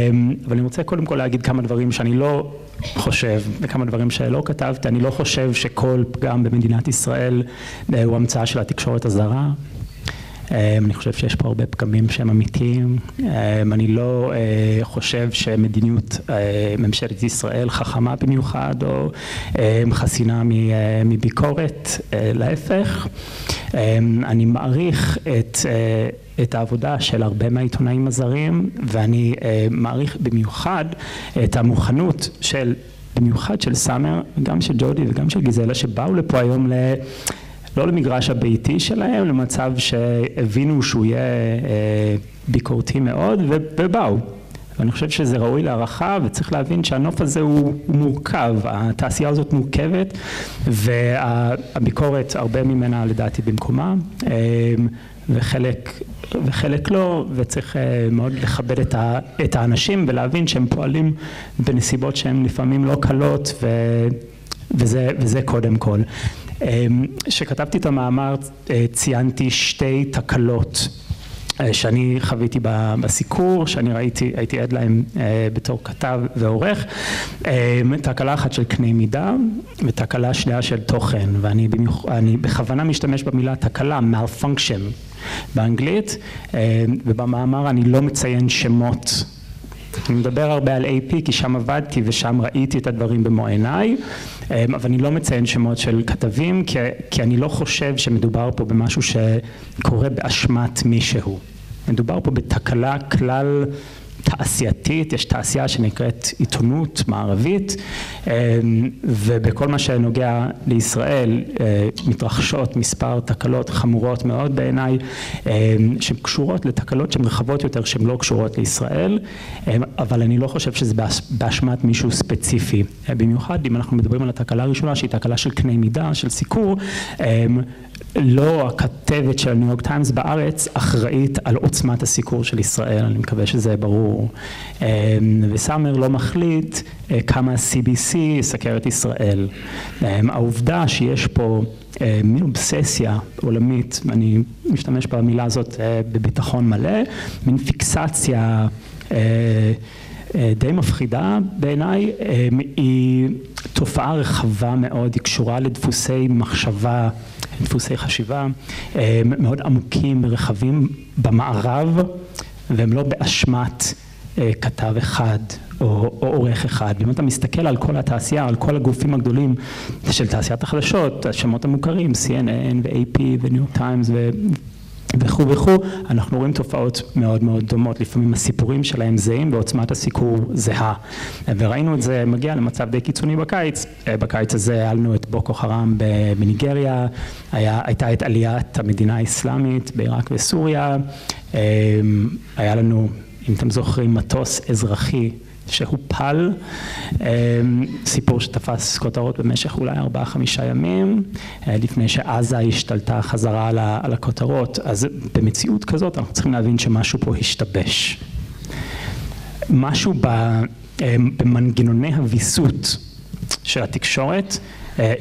אני רוצה קודם כל להגיד כמה דברים שאני לא חושב, וכמה דברים שלא כתבתי. אני לא חושב שכל פגם במדינת ישראל הוא המצאה של התקשורת הזרה. אני חושב שיש פה הרבה פגמים שהם אמיתיים. אני לא חושב שמדיניות ממשלת ישראל חכמה במיוחד או חסינה מביקורת, להפך. אני מעריך את העבודה של הרבה מהעיתונאים הזרים, ואני מעריך במיוחד את המוכנות במיוחד של סאמר, גם של ג'ודי וגם של גיזלה, שבאו לפה היום לא למגרש הביתי שלהם, למצב שהבינו שהוא יהיה ביקורתי מאוד, ובאו. ואני חושב שזה ראוי להערכה, וצריך להבין שהנוף הזה הוא מורכב, התעשייה הזאת מורכבת, והביקורת, הרבה ממנה לדעתי במקומה, וחלק לא, וצריך מאוד לכבד את האנשים ולהבין שהם פועלים בנסיבות שהן לפעמים לא קלות, וזה קודם כל. כשכתבתי את המאמר ציינתי שתי תקלות שאני חוויתי בסיקור, שאני הייתי עד להם בתור כתב ועורך, תקלה אחת של קנה מידה ותקלה שנייה של תוכן, ואני בכוונה משתמש במילה תקלה, malfunction באנגלית, ובמאמר אני לא מציין שמות. אני מדבר הרבה על AP כי שם עבדתי ושם ראיתי את הדברים במו עיניי, אבל אני לא מציין שמות של כתבים כי אני לא חושב שמדובר פה במשהו שקורה באשמת מישהו. מדובר פה בתקלה כלל תעשייתית, יש תעשייה שנקראת עיתונות מערבית, ובכל מה שנוגע לישראל מתרחשות מספר תקלות חמורות מאוד בעיניי, שהן קשורות לתקלות שהן רחבות יותר, שהן לא קשורות לישראל, אבל אני לא חושב שזה באשמת מישהו ספציפי. במיוחד אם אנחנו מדברים על התקלה הראשונה, שהיא תקלה של קנה מידה, של סיקור, לא הכתבת של ניו יורק טיימס בארץ אחראית על עוצמת הסיקור של ישראל, אני מקווה שזה ברור. וסאמר לא מחליט כמה CBC יסקר את ישראל. העובדה שיש פה מין אובססיה עולמית, אני משתמש במילה הזאת בביטחון מלא, מין פיקסציה די מפחידה בעיניי, היא תופעה רחבה מאוד, היא קשורה לדפוסי מחשבה, דפוסי חשיבה מאוד עמוקים ורחבים במערב, והם לא באשמת כתב אחד או עורך אחד. ואם אתה מסתכל על כל התעשייה, על כל הגופים הגדולים של תעשיית החדשות, השמות המוכרים, CNN ו-AP וניו יורק טיימס וכו' וכו', אנחנו רואים תופעות מאוד מאוד דומות, לפעמים הסיפורים שלהם זהים ועוצמת הסיקור זהה. וראינו את זה מגיע למצב די קיצוני בקיץ. בקיץ הזה היה לנו את בוקו חרם בניגריה, הייתה את עליית המדינה האסלאמית בעיראק וסוריה, היה לנו, אם אתם זוכרים, מטוס אזרחי שהופל, סיפור שתפס כותרות במשך אולי 4-5 ימים, לפני שעזה השתלטה חזרה על הכותרות. אז במציאות כזאת אנחנו צריכים להבין שמשהו פה השתבש. משהו במנגנוני הוויסות של התקשורת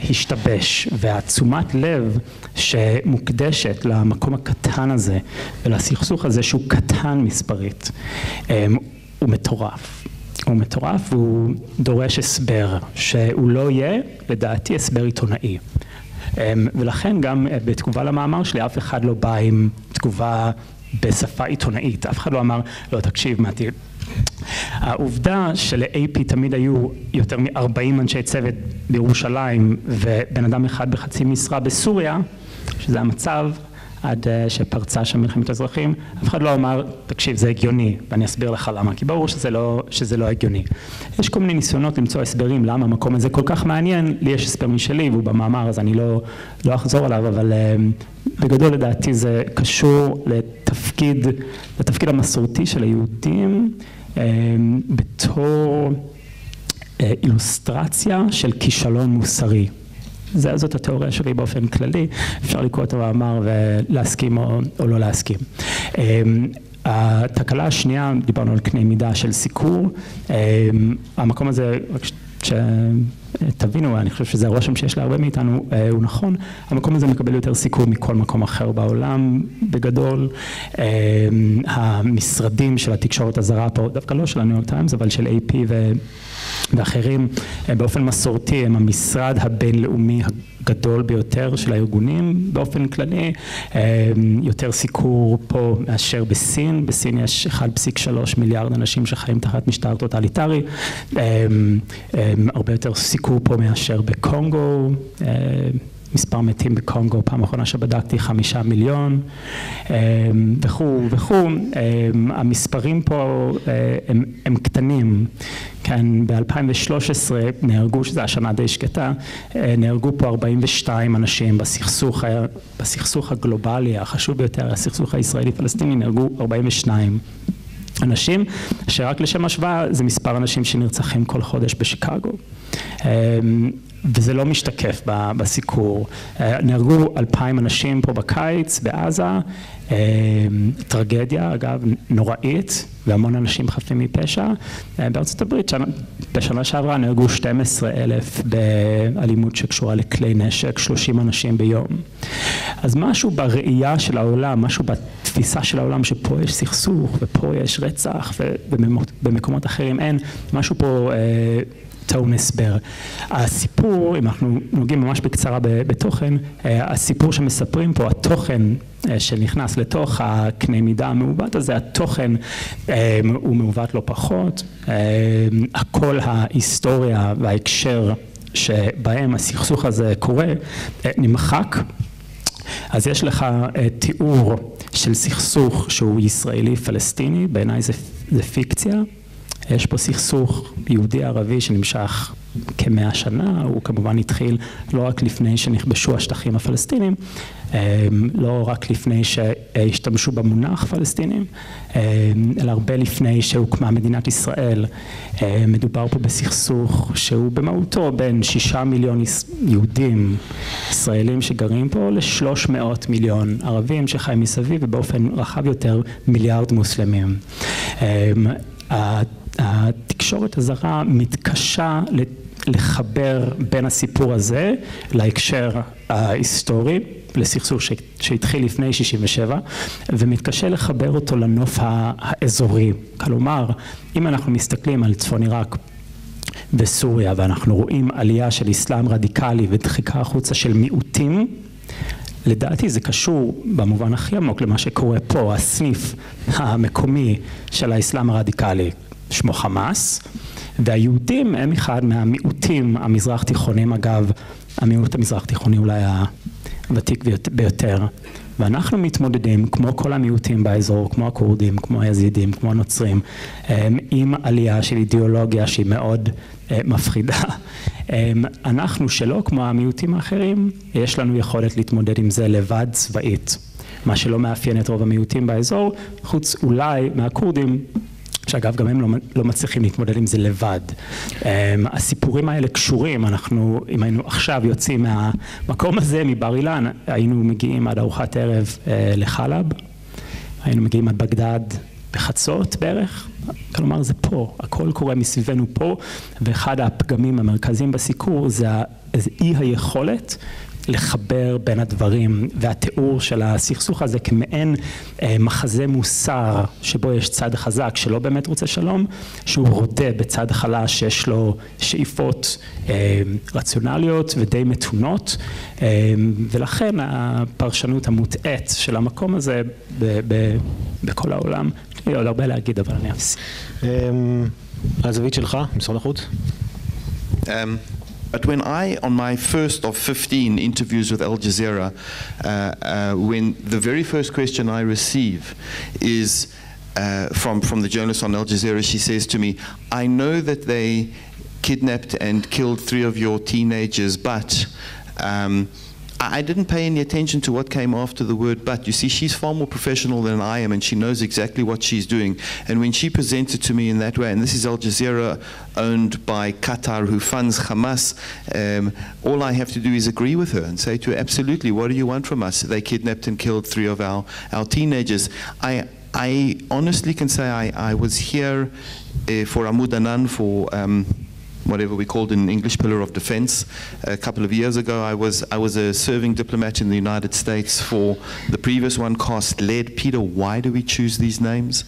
השתבש, והתשומת לב שמוקדשת למקום הקטן הזה ולסכסוך הזה שהוא קטן מספרית, הוא מטורף. הוא מטורף והוא דורש הסבר, שהוא לא יהיה, לדעתי, הסבר עיתונאי. ולכן גם בתגובה למאמר שלי, אף אחד לא בא עם תגובה בשפה עיתונאית. אף אחד לא אמר, לא, תקשיב, מתי. העובדה של-AP תמיד היו יותר מ-40 אנשי צוות בירושלים, ובן אדם אחד בחצי משרה בסוריה, שזה המצב, עד שפרצה שם מלחמת האזרחים, אף אחד לא אמר, תקשיב, זה הגיוני, ואני אסביר לך למה, כי ברור שזה לא הגיוני. יש כל מיני ניסיונות למצוא הסברים למה המקום הזה כל כך מעניין, לי יש הסבר משלי, והוא במאמר, אז אני לא אחזור עליו, אבל בגדול לדעתי זה קשור לתפקיד המסורתי של היהודים, בתור אילוסטרציה של כישלון מוסרי. זאת התיאוריה שלי באופן כללי, אפשר לקרוא את המאמר ולהסכים או לא להסכים. התקלה השנייה, דיברנו על קנה מידה של סיקור, המקום הזה, רק שתבינו, אני חושב שזה הרושם שיש להרבה מאיתנו, הוא נכון, המקום הזה מקבל יותר סיקור מכל מקום אחר בעולם, בגדול. המשרדים של התקשורת הזרה פה, דווקא לא של הניו יורק טיימס, אבל של AP ואחרים, באופן מסורתי הם המשרד הבינלאומי הגדול ביותר של הארגונים, באופן כללי, יותר סיקור פה מאשר בסין, בסין יש 1.3 מיליארד אנשים שחיים תחת משטר טוטליטרי, הרבה יותר סיקור פה מאשר בקונגו, מספר מתים בקונגו, פעם האחרונה שבדקתי 5 מיליון, וכו' וכו'. המספרים פה הם קטנים, כן, ב-2013 נהרגו, שזו השנה די שקטה, נהרגו פה 42 אנשים בסכסוך הגלובלי, החשוב ביותר, הסכסוך הישראלי-פלסטיני, נהרגו 42 אנשים, שרק לשם השוואה זה מספר אנשים שנרצחים כל חודש בשיקגו. וזה לא משתקף בסיקור. נהרגו 2,000 אנשים פה בקיץ, בעזה, טרגדיה, אגב, נוראית, והמון אנשים חפים מפשע. בארצות הברית, בשנה שעברה נהרגו 12,000 באלימות שקשורה לכלי נשק, 30 אנשים ביום. אז משהו בראייה של העולם, משהו בתפיסה של העולם, שפה יש סכסוך, ופה יש רצח, ובמקומות אחרים אין, משהו פה טעון הסבר. הסיפור, אם אנחנו נוגעים ממש בקצרה בתוכן, הסיפור שמספרים פה, התוכן שנכנס לתוך הקנה מידה המעוות הזה, התוכן הוא מעוות לא פחות, כל ההיסטוריה וההקשר שבהם הסכסוך הזה קורה נמחק. אז יש לך תיאור של סכסוך שהוא ישראלי-פלסטיני, בעיניי זה פיקציה. יש פה סכסוך יהודי-ערבי שנמשך כ100 שנה, הוא כמובן התחיל לא רק לפני שנכבשו השטחים הפלסטינים, לא רק לפני שהשתמשו במונח פלסטינים, אלא הרבה לפני שהוקמה מדינת ישראל. מדובר פה בסכסוך שהוא במהותו בין 6 מיליון יהודים ישראלים שגרים פה ל300 מיליון ערבים שחיים מסביב, ובאופן רחב יותר מיליארד מוסלמים. התקשורת הזרה מתקשה לחבר בין הסיפור הזה להקשר ההיסטורי, לסכסוך שהתחיל לפני 67, ומתקשה לחבר אותו לנוף האזורי. כלומר, אם אנחנו מסתכלים על צפון עיראק וסוריה, ואנחנו רואים עלייה של אסלאם רדיקלי ודחיקה החוצה של מיעוטים, לדעתי זה קשור במובן הכי עמוק למה שקורה פה, הסניף המקומי של האסלאם הרדיקלי, שמו חמאס, והיהודים הם אחד מהמיעוטים המזרח תיכונים, אגב, המיעוט המזרח תיכוני אולי הוותיק ביותר, ואנחנו מתמודדים, כמו כל המיעוטים באזור, כמו הכורדים, כמו היזידים, כמו הנוצרים, עם עלייה של אידיאולוגיה שהיא מאוד מפחידה. אנחנו שלא, כמו המיעוטים האחרים, יש לנו יכולת להתמודד עם זה לבד צבאית, מה שלא מאפיין את רוב המיעוטים באזור, חוץ אולי מהכורדים, שאגב גם הם לא מצליחים להתמודד עם זה לבד. הסיפורים האלה קשורים, אנחנו, אם היינו עכשיו יוצאים מהמקום הזה, מבר אילן, היינו מגיעים עד ארוחת ערב לחלב, היינו מגיעים עד בגדד בחצות בערך, כלומר זה פה, הכל קורה מסביבנו פה, ואחד הפגמים המרכזיים בסיקור זה אי היכולת לחבר בין הדברים, והתיאור של הסכסוך הזה כמעין מחזה מוסר שבו יש צד חזק שלא באמת רוצה שלום, שהוא רודה בצד חלש שיש לו שאיפות רציונליות ודי מתונות, ולכן הפרשנות המוטעית של המקום הזה בכל העולם, יש לי עוד הרבה להגיד אבל אני אפסיק.
הזווית שלך, משרד החוץ?
But when on my first of 15 interviews with Al Jazeera, when the very first question I receive is from the journalist on Al Jazeera, she says to me, I know that they kidnapped and killed 3 of your teenagers, but I didn't pay any attention to what came after the word but. You see, she's far more professional than I am, and she knows exactly what she's doing. And when she presents it to me in that way, and this is Al Jazeera owned by Qatar, who funds Hamas, all I have to do is agree with her and say to her, absolutely, what do you want from us? They kidnapped and killed 3 of our teenagers. I honestly can say I was here for Amud Anan for whatever we called in English, pillar of defense. A couple of years ago, I was a serving diplomat in the United States for the previous one, cast lead. Peter, why do we choose these names?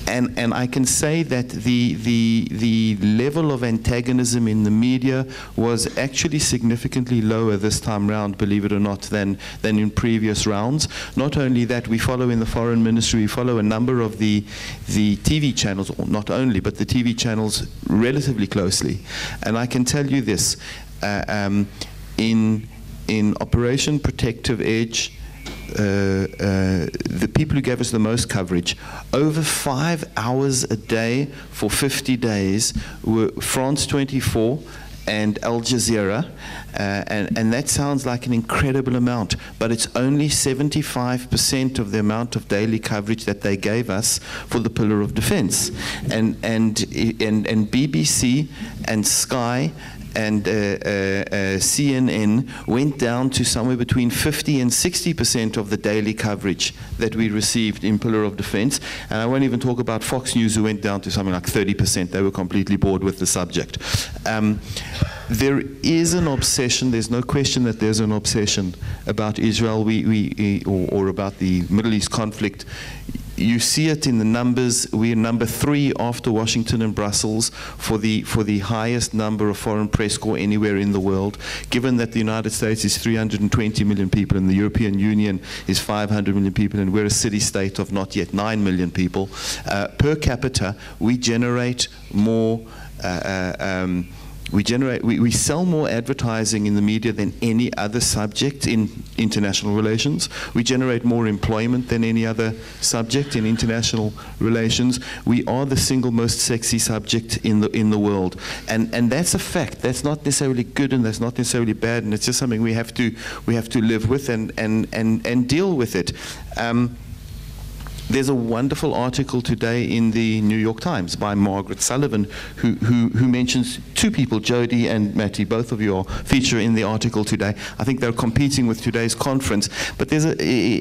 And I can say that the level of antagonism in the media was actually significantly lower this time round, believe it or not, than in previous rounds. Not only that, we follow in the Foreign Ministry, we follow a number of the TV channels, or not only, but the TV channels relatively closely. And I can tell you this, in Operation Protective Edge, the people who gave us the most coverage, over 5 hours a day for 50 days, were France 24 and Al Jazeera, and that sounds like an incredible amount, but it's only 75% of the amount of daily coverage that they gave us for the pillar of defense. And BBC and Sky and CNN went down to somewhere between 50 and 60% of the daily coverage that we received in Pillar of Defense. And I won't even talk about Fox News, who went down to something like 30%. They were completely bored with the subject. There is an obsession, there's no question that there's an obsession about Israel or about the Middle East conflict. You see it in the numbers. We're number 3 after Washington and Brussels for the highest number of foreign press corps anywhere in the world. Given that the United States is 320 million people and the European Union is 500 million people, and we're a city-state of not yet 9 million people, per capita we generate more. We sell more advertising in the media than any other subject in international relations. We generate more employment than any other subject in international relations. We are the single most sexy subject in the world, and that's a fact. That's not necessarily good, and that's not necessarily bad, and it's just something we have to live with and deal with it. There's a wonderful article today in the New York Times by Margaret Sullivan, who mentions 2 people, Jody and Matty, both of you are feature in the article today. I think they're competing with today's conference, but there's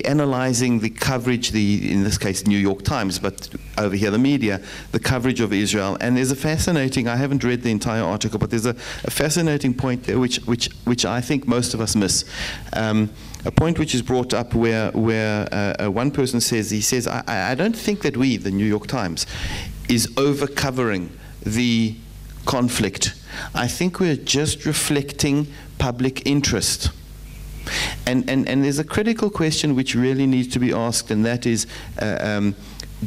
analyzing the coverage, in this case New York Times, but over here the media, the coverage of Israel. And there's a fascinating, I haven't read the entire article, but there's a fascinating point there which I think most of us miss. A point which is brought up where one person says, I don't think that we, the New York Times, is over-covering the conflict. I think we're just reflecting public interest. And there's a critical question which really needs to be asked, and that is,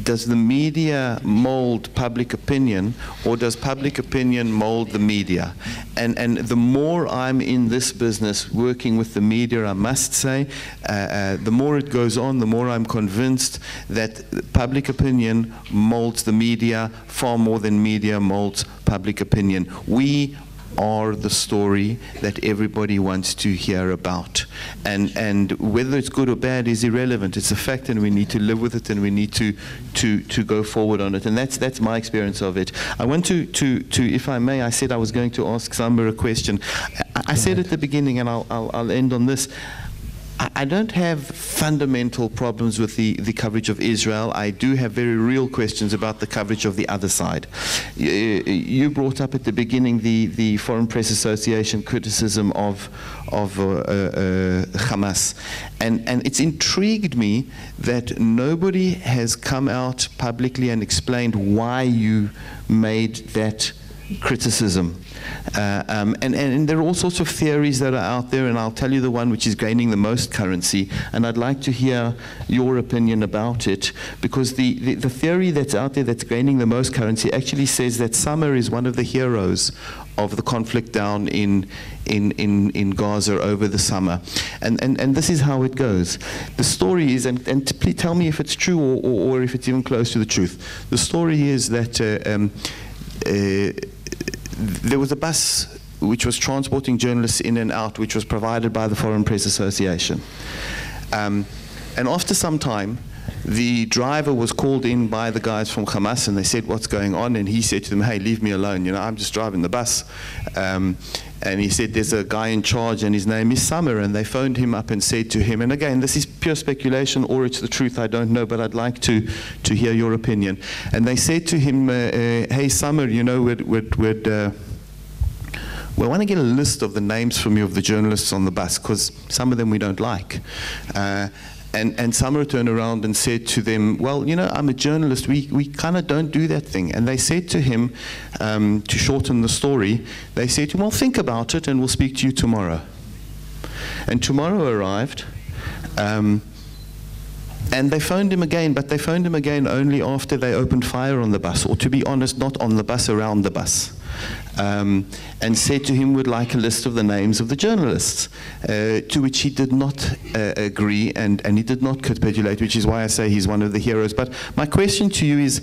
does the media mold public opinion, or does public opinion mold the media? And the more I'm in this business working with the media, I must say, the more it goes on, the more I'm convinced that public opinion molds the media far more than media molds public opinion. We are the story that everybody wants to hear about, and whether it's good or bad is irrelevant. It's a fact, and we need to live with it, and we need to go forward on it. And that's my experience of it. I want to if I may, I said I was going to ask Samba a question. I said at the beginning, and I'll end on this. I don't have fundamental problems with the coverage of Israel. I do have very real questions about the coverage of the other side. You brought up at the beginning the Foreign Press Association criticism of Hamas. And it's intrigued me that nobody has come out publicly and explained why you made that criticism. And there are all sorts of theories that are out there, and I'll tell you the one which is gaining the most currency, and I'd like to hear your opinion about it, because the theory that's out there that's gaining the most currency actually says that Summer is one of the heroes of the conflict down in Gaza over the summer. And this is how it goes. The story is, and please tell me if it's true or if it's even close to the truth. The story is that there was a bus which was transporting journalists in and out, which was provided by the Foreign Press Association. And after some time, the driver was called in by the guys from Hamas, and they said, what's going on? And he said to them, hey, leave me alone, you know, I'm just driving the bus. And he said, there's a guy in charge, and his name is Summer. And they phoned him up and said to him, and again, this is pure speculation, or it's the truth, I don't know, but I'd like to hear your opinion. And they said to him, hey, Summer, you know, we want to get a list of the names from you of the journalists on the bus, because some of them we don't like. And Summer turned around and said to them, well, you know, I'm a journalist, we kind of don't do that thing. And they said to him, to shorten the story, they said to him, well, think about it and we'll speak to you tomorrow. And tomorrow arrived, and they phoned him again, but they phoned him again only after they opened fire on the bus, or to be honest, not on the bus, around the bus. And said to him, would like a list of the names of the journalists, to which he did not agree, and he did not capitulate, which is why I say he's one of the heroes. But my question to you is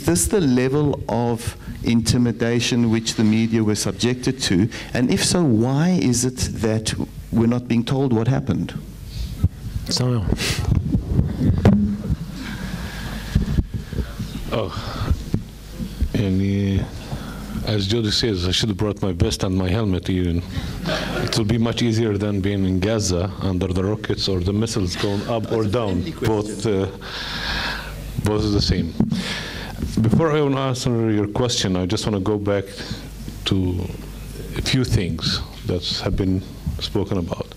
this the level of intimidation which the media were subjected to? And if so, why is it that we're not being told what happened?
Samuel.
Oh, and as Jody says, I should have brought my vest and my helmet even. It will be much easier than being in Gaza under the rockets or the missiles going up or down. Both are the same. Before I answer your question, I just want to go back to a few things that have been spoken about.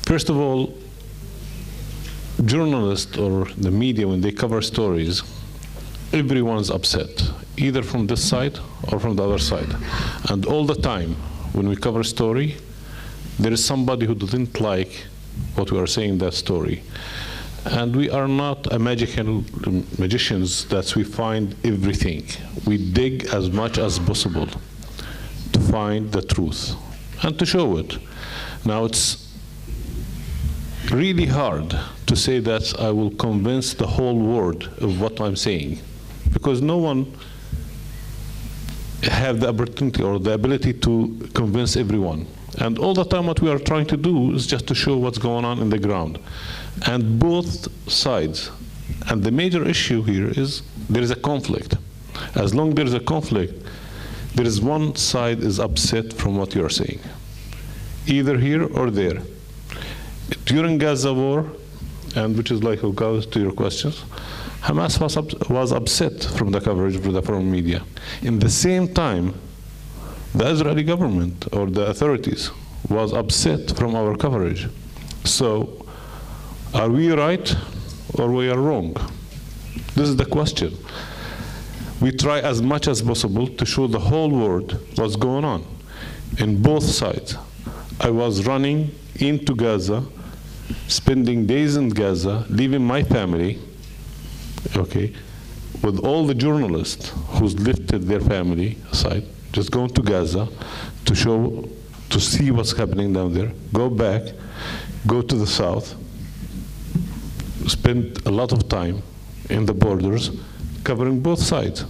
First of all, journalists or the media, when they cover stories, everyone's upset, either from this side or from the other side. And all the time, when we cover a story, there is somebody who doesn't like what we are saying in that story. And we are not magicians that we find everything. We dig as much as possible to find the truth and to show it. Now, it's really hard to say that I will convince the whole world of what I'm saying, because no one have the opportunity or the ability to convince everyone. And all the time what we are trying to do is just to show what's going on in the ground. And both sides, and the major issue here is there is a conflict. As long as there is a conflict, there is one side is upset from what you are saying, either here or there. During Gaza war, and which is like, goes to your questions, Hamas was upset from the coverage of the foreign media. In the same time, the Israeli government or the authorities was upset from our coverage. So, are we right or we are wrong? This is the question. We try as much as possible to show the whole world what's going on in both sides. I was running into Gaza, spending days in Gaza, leaving my family, okay, with all the journalists who's lifted their family aside, just going to Gaza to show, to see what's happening down there, go back, go to the south, spend a lot of time in the borders covering both sides.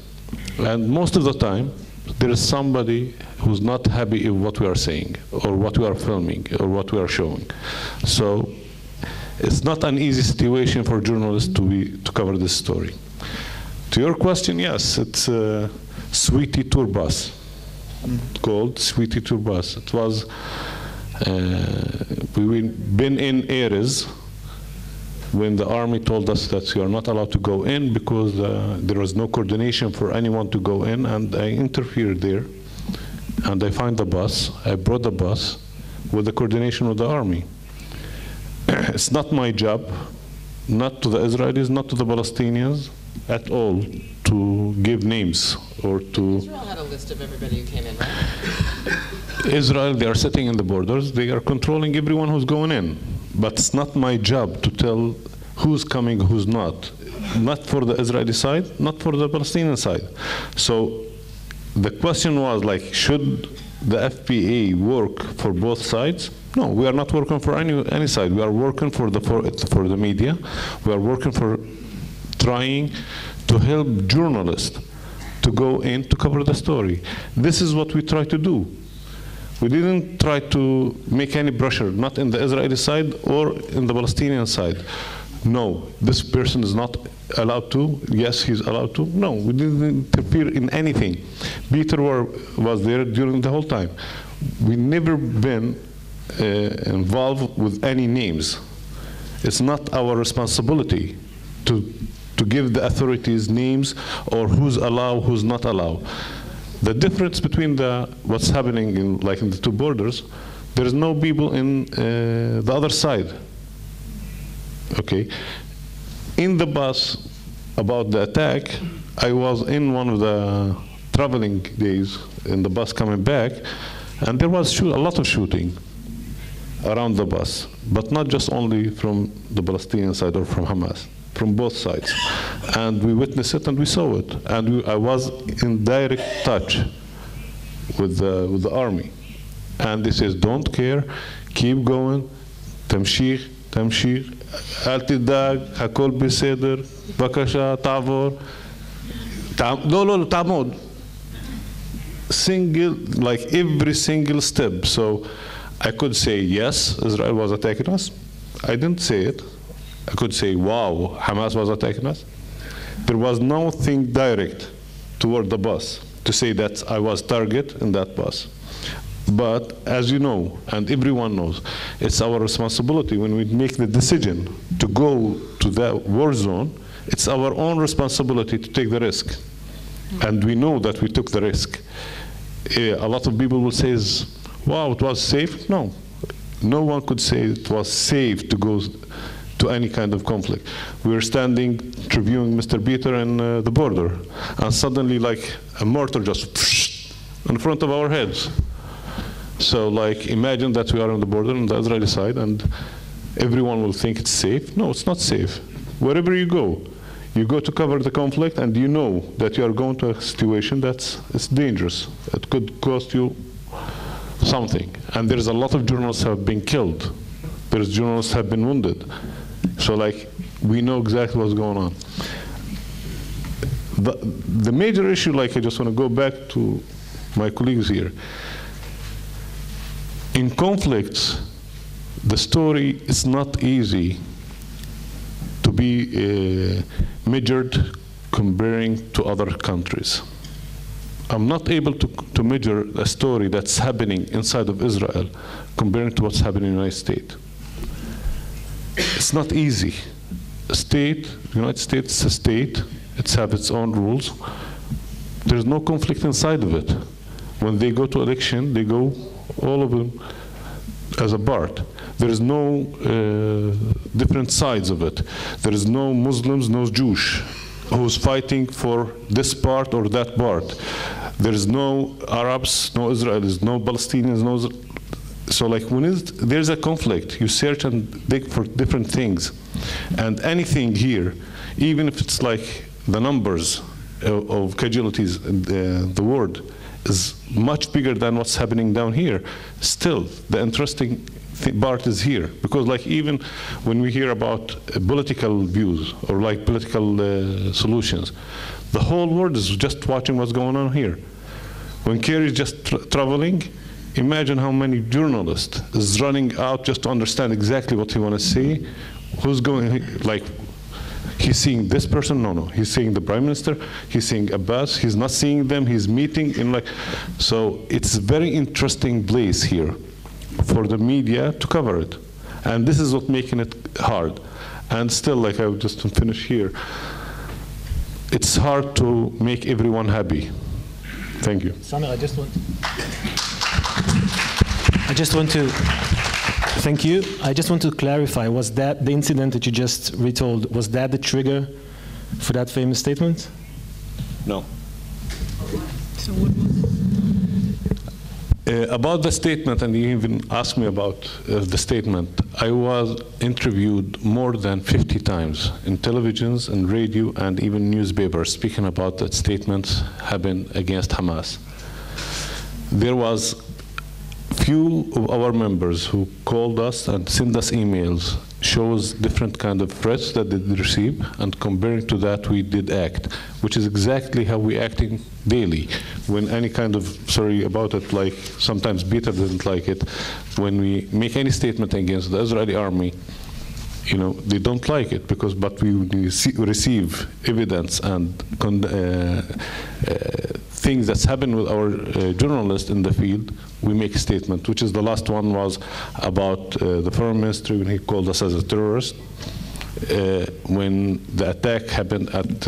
And most of the time, there is somebody who's not happy with what we are saying, or what we are filming, or what we are showing. So it's not an easy situation for journalists to cover this story. To your question, yes, it's a Sweetie tour bus, called Sweetie tour bus. It was, we've been in areas when the army told us that we are not allowed to go in because there was no coordination for anyone to go in, and I interfered there, and I found the bus. I brought the bus with the coordination of the army. It's not my job, not to the Israelis, not to the Palestinians at all, to give names or to...
Israel had a list of everybody who came in, right?
Israel, they are sitting in the borders. They are controlling everyone who's going in. But it's not my job to tell who's coming, who's not. Not for the Israeli side, not for the Palestinian side. So the question was like, should the FPA work for both sides? No, we are not working for any side. We are working for the media. We are working for trying to help journalists to go in to cover the story. This is what we try to do. We didn't try to make any pressure, not in the Israeli side or in the Palestinian side. no, this person is not allowed to. Yes, he's allowed to. No, we didn't interfere in anything. Peter was there during the whole time. We never been involved with any names. It's not our responsibility to give the authorities names or who's allowed, who's not allowed. The difference between what's happening in the two borders, there's no people in the other side. Okay. In the bus about the attack, I was in one of the traveling days in the bus coming back, and there was a lot of shooting around the bus, but not just only from the Palestinian side or from Hamas, from both sides. And we witnessed it and we saw it. And I was in direct touch with the army. And they says, don't care, keep going, تمشيخ, אל תדאג, הכל בסדר, בבקשה, תעבור. לא, תעמוד. Every single step. So I could say, yes, Israel was attacking us. I didn't say it. I could say, wow, Hamas was attacking us. There was nothing direct toward the bus to say that I was target in that bus. But as you know, and everyone knows, it's our responsibility when we make the decision to go to the war zone, it's our own responsibility to take the risk. And we know that we took the risk. A lot of people will say, wow, it was safe. No, no one could say it was safe to go to any kind of conflict. We were standing, interviewing Mr. Peter in the border, and suddenly a mortar just in front of our heads. So imagine that we are on the border on the Israeli side, and everyone will think it's safe. No, it's not safe. Wherever you go to cover the conflict, and you know that you are going to a situation it's dangerous. It could cost you something. And there's a lot of journalists have been killed. There's journalists have been wounded. So we know exactly what's going on. The major issue, I just want to go back to my colleagues here. In conflicts, the story is not easy to be measured comparing to other countries. I'm not able to measure a story that's happening inside of Israel comparing to what's happening in the United States. It's not easy. The United States is a state. It has its own rules. There's no conflict inside of it. When they go to election, they go all of them as a part. There is no different sides of it. There is no Muslims, no Jewish who's fighting for this part or that part. There is no Arabs, no Israelis, no Palestinians, no. So when there's a conflict, you search and dig for different things. And anything here, even if it's the numbers of casualties in the world is much bigger than what's happening down here, still the interesting part is here. Because even when we hear about political views or political solutions, the whole world is just watching what's going on here. When Kerry is just traveling, imagine how many journalists is running out just to understand exactly what he wants to say. Who's going, he's seeing this person? No. He's seeing the Prime Minister. He's seeing Abbas. He's not seeing them. He's meeting in so it's a very interesting place here for the media to cover it. And this is what making it hard. And still, I would just finish here, it's hard to make everyone happy. Thank you.
Samer, I just want to thank you. I just want to clarify, was that the incident that you just retold, was that the trigger for that famous statement?
No.
So what was
about the statement, and you even asked me about the statement, I was interviewed more than 50 times in televisions and radio and even newspapers speaking about that statements happened against Hamas. There was few of our members who called us and sent us emails, shows different kind of threats that they did receive, and comparing to that we did act, which is exactly how we acting daily. When any kind of, sorry about it, sometimes Peter didn't like it, when we make any statement against the Israeli army, you know, they don't like it because, but we receive evidence and things that's happened with our journalists in the field, we make a statement, which is the last one was about the foreign ministry when he called us as a terrorist. When the attack happened at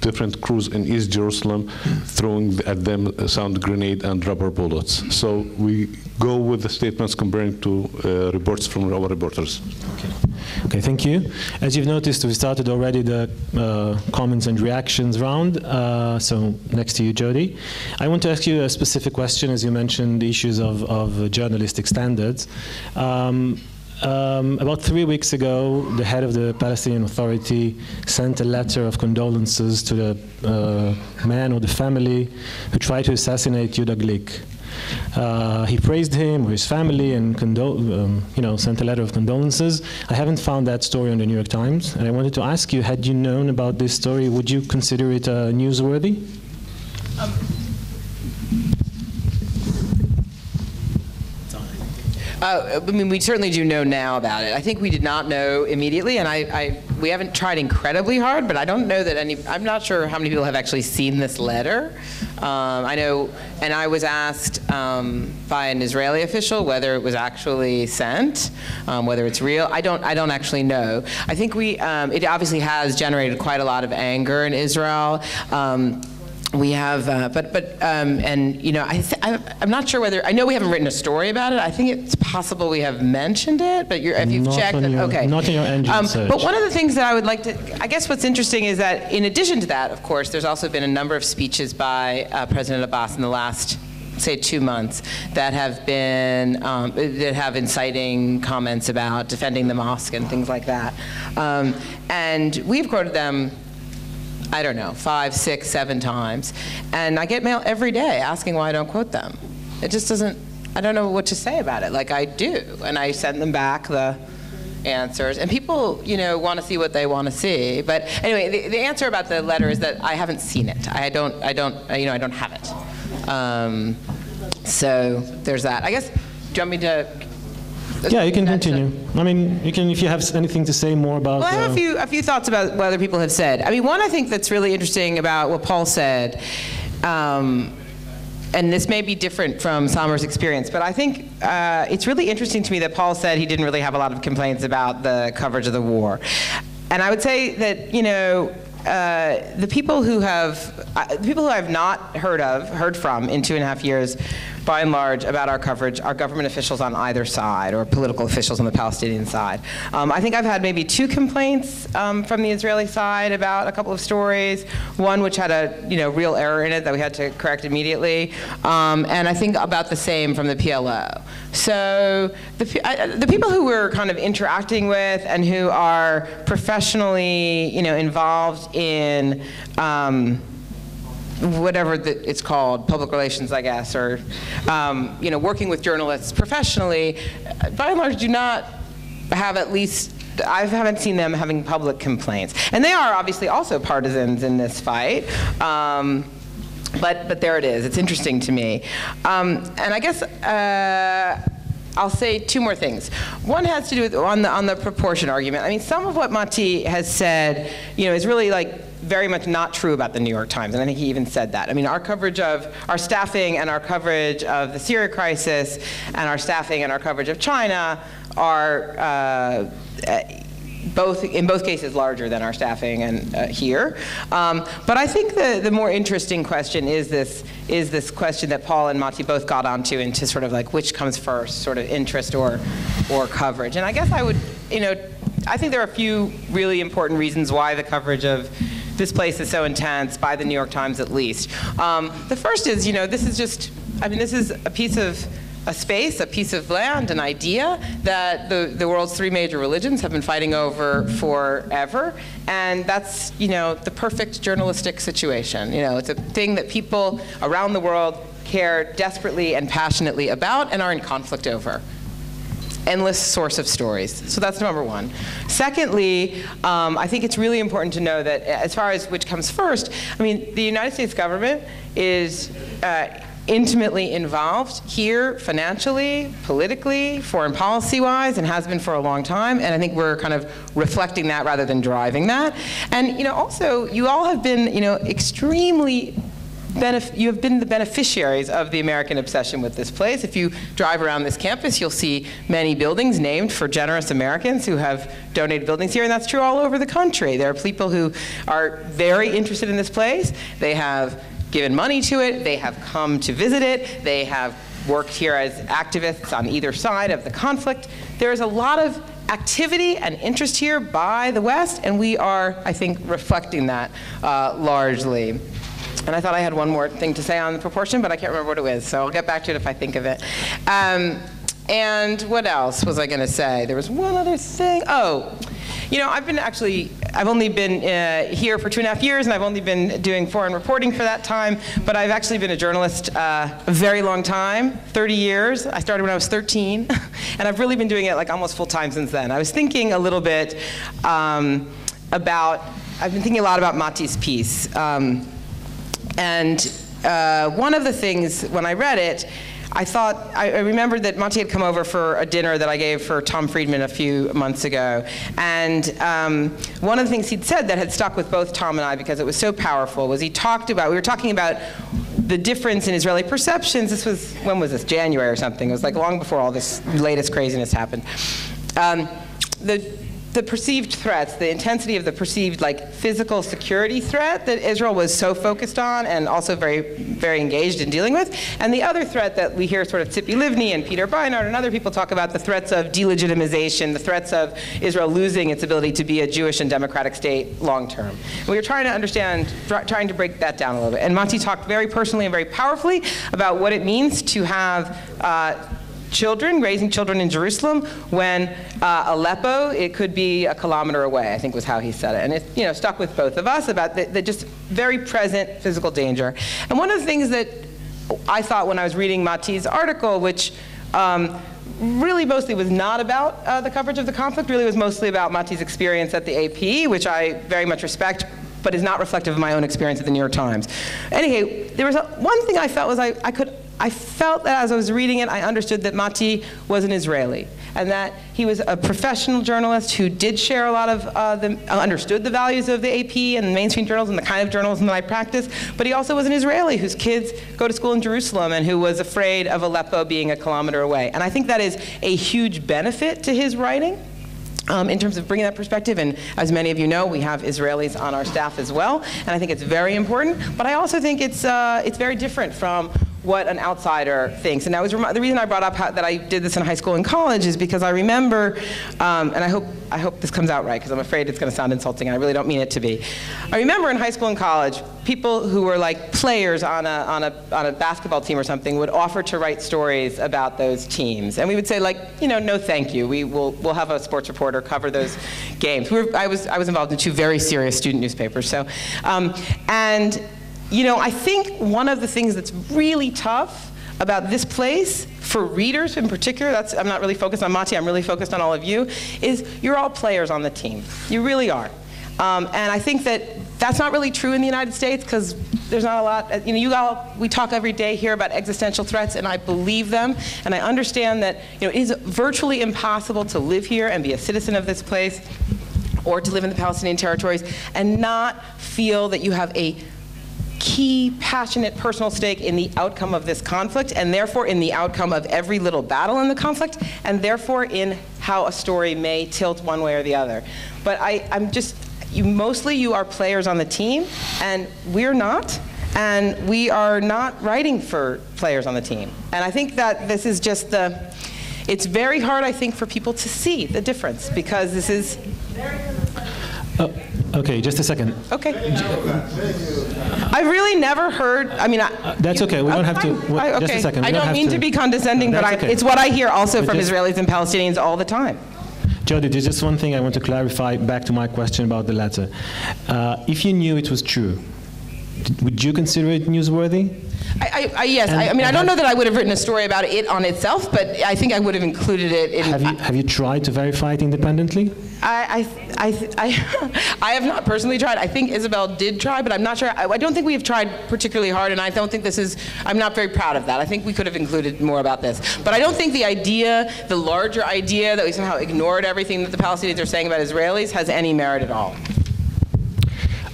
different crews in East Jerusalem, throwing at them a sound grenade and rubber bullets. So we go with the statements comparing to reports from our reporters.
Okay, thank you. As you've noticed, we started already the comments and reactions round. So next to you, Jody. I want to ask you a specific question, as you mentioned the issues of journalistic standards. About 3 weeks ago, the head of the Palestinian Authority sent a letter of condolences to the man or the family who tried to assassinate Yehuda Glick. He praised him or his family and sent a letter of condolences. I haven't found that story on the New York Times, and I wanted to ask you, had you known about this story, would you consider it newsworthy?
I mean, we certainly do know now about it. I think we did not know immediately, and we haven't tried incredibly hard, but I don't know that I'm not sure how many people have actually seen this letter. I know, and I was asked by an Israeli official whether it was actually sent, whether it's real. I don't actually know. I think it obviously has generated quite a lot of anger in Israel. We have, and you know, I'm not sure whether, I know we haven't written a story about it. I think it's possible we have mentioned it, but if you've checked, okay.
Not in your engine search.
But one of the things that I would like to, I guess what's interesting is that in addition to that, of course, there's also been a number of speeches by President Abbas in the last, say, 2 months that have been, that have inciting comments about defending the mosque and things like that. And we've quoted them, I don't know, 5, 6, 7 times. And I get mail every day asking why I don't quote them. It just doesn't, I don't know what to say about it. Like I do. And I send them back the answers. And people, you know, want to see what they want to see. But anyway, the answer about the letter is that I haven't seen it. I don't have it. So there's that. I guess, do you want me to?
Yeah, you can continue. I mean, you can, if you have anything to say more about.
Well, I have a few thoughts about what other people have said. I mean, one I think that's really interesting about what Paul said, and this may be different from Samer's experience, but I think it's really interesting to me that Paul said he didn't really have a lot of complaints about the coverage of the war. And I would say that, you know, the people who I've not heard from in 2.5 years, by and large, about our coverage are government officials on either side, or political officials on the Palestinian side. I think I've had maybe 2 complaints from the Israeli side about a couple of stories. One which had a real error in it that we had to correct immediately, and I think about the same from the PLO. So the people who we're kind of interacting with and who are professionally, involved in whatever it's called, public relations, I guess, or working with journalists professionally, by and large do not have, at least I haven't seen them having public complaints. And they are obviously also partisans in this fight. But there it is. It's interesting to me. And I guess I'll say 2 more things. One has to do with on the proportion argument. I mean, some of what Mati has said, is really very much not true about the New York Times, and I think he even said that. I mean, our coverage of our staffing and our coverage of the Syria crisis and our staffing and our coverage of China are in both cases larger than our staffing and here. But I think the more interesting question is this question that Paul and Mati both got onto, into sort of which comes first, sort of interest or coverage. And I guess I would, I think there are a few really important reasons why the coverage of this place is so intense, by the New York Times at least. The first is, this is just, this is a piece of a space, a piece of land, an idea that the world's 3 major religions have been fighting over forever. And that's, the perfect journalistic situation. It's a thing that people around the world care desperately and passionately about and are in conflict over. Endless source of stories. So that's number one. Secondly, I think it's really important to know that as far as which comes first, the United States government is intimately involved here financially, politically, foreign policy-wise, and has been for a long time. And I think we're kind of reflecting that rather than driving that. And also, you all have been extremely you have been the beneficiaries of the American obsession with this place. If you drive around this campus, you'll see many buildings named for generous Americans who have donated buildings here, and that's true all over the country. There are people who are very interested in this place. They have given money to it. They have come to visit it. They have worked here as activists on either side of the conflict. There is a lot of activity and interest here by the West, and we are, I think, reflecting that largely. And I thought I had one more thing to say on the proportion, but I can't remember what it was, so I'll get back to it if I think of it. And what else was I going to say? There was one other thing. Oh, I've only been here for 2.5 years, and I've only been doing foreign reporting for that time, but I've actually been a journalist a very long time, 30 years. I started when I was 13, and I've really been doing it like almost full time since then. I was thinking a little bit I've been thinking a lot about Mati's piece. And one of the things, when I read it, I remembered that Mati had come over for a dinner that I gave for Tom Friedman a few months ago. And one of the things he'd said that had stuck with both Tom and I because it was so powerful was we were talking about the difference in Israeli perceptions. When was this? January or something. It was like long before all this latest craziness happened. The perceived threats, the intensity of the perceived physical security threat that Israel was so focused on and also very, very engaged in dealing with, and the other threat that we hear sort of Tzipi Livni and Peter Beinart and other people talk about, the threats of delegitimization, the threats of Israel losing its ability to be a Jewish and democratic state long term. And we were trying to understand, trying to break that down a little bit. And Mati talked very personally and very powerfully about what it means to have raising children in Jerusalem when Aleppo, it could be a kilometer away, I think was how he said it. And it stuck with both of us about the just very present physical danger. And one of the things that I thought when I was reading Mati's article, which really mostly was not about the coverage of the conflict, really was mostly about Mati's experience at the AP, which I very much respect, but is not reflective of my own experience at the New York Times. Anyway, there was one thing I felt was I felt that as I was reading it, I understood that Mati was an Israeli, and that he was a professional journalist who did share a lot of understood the values of the AP and mainstream journalism, the kind of journalism that I practice, but he also was an Israeli whose kids go to school in Jerusalem and who was afraid of Aleppo being a kilometer away. And I think that is a huge benefit to his writing. In terms of bringing that perspective, and as many of you know, we have Israelis on our staff as well, and I think it's very important, but I also think it's very different from what an outsider thinks. And the reason I brought up that I did this in high school and college is because I remember, and I hope this comes out right, because I'm afraid it's going to sound insulting, and I really don't mean it to be. I remember in high school and college, people who were like players on a basketball team or something would offer to write stories about those teams, and we would say no, thank you. We'll have a sports reporter cover those games. I was involved in 2 very serious student newspapers, so I think one of the things that's really tough about this place, for readers in particular, I'm not really focused on Mati, I'm really focused on all of you, is you're all players on the team. You really are. And I think that's not really true in the United States, because there's not a lot, we talk every day here about existential threats, and I believe them, and I understand that it is virtually impossible to live here and be a citizen of this place, or to live in the Palestinian territories, and not feel that you have a key, passionate, personal stake in the outcome of this conflict, and therefore in the outcome of every little battle in the conflict, and therefore in how a story may tilt one way or the other. But you are players on the team, and we're not, and we are not writing for players on the team. And I think that this is just it's very hard, I think, for people to see the difference, because this is...
Okay, just a second.
Okay. I've really never heard,
that's okay, we don't have to,
okay.
Just a second.
I don't mean to be condescending, but it's what I hear also from Israelis and Palestinians all the time.
Jody, there's just one thing I want to clarify back to my question about the letter. If you knew it was true, would you consider it newsworthy?
Yes. I don't know that I would have written a story about it on itself, but I think I would have included it in...
Have you tried to verify it independently?
I have not personally tried. I think Isabel did try, but I'm not sure. I don't think we have tried particularly hard, and I don't think this is, I'm not very proud of that. I think we could have included more about this. But I don't think the idea, the larger idea that we somehow ignored everything that the Palestinians are saying about Israelis has any merit at all.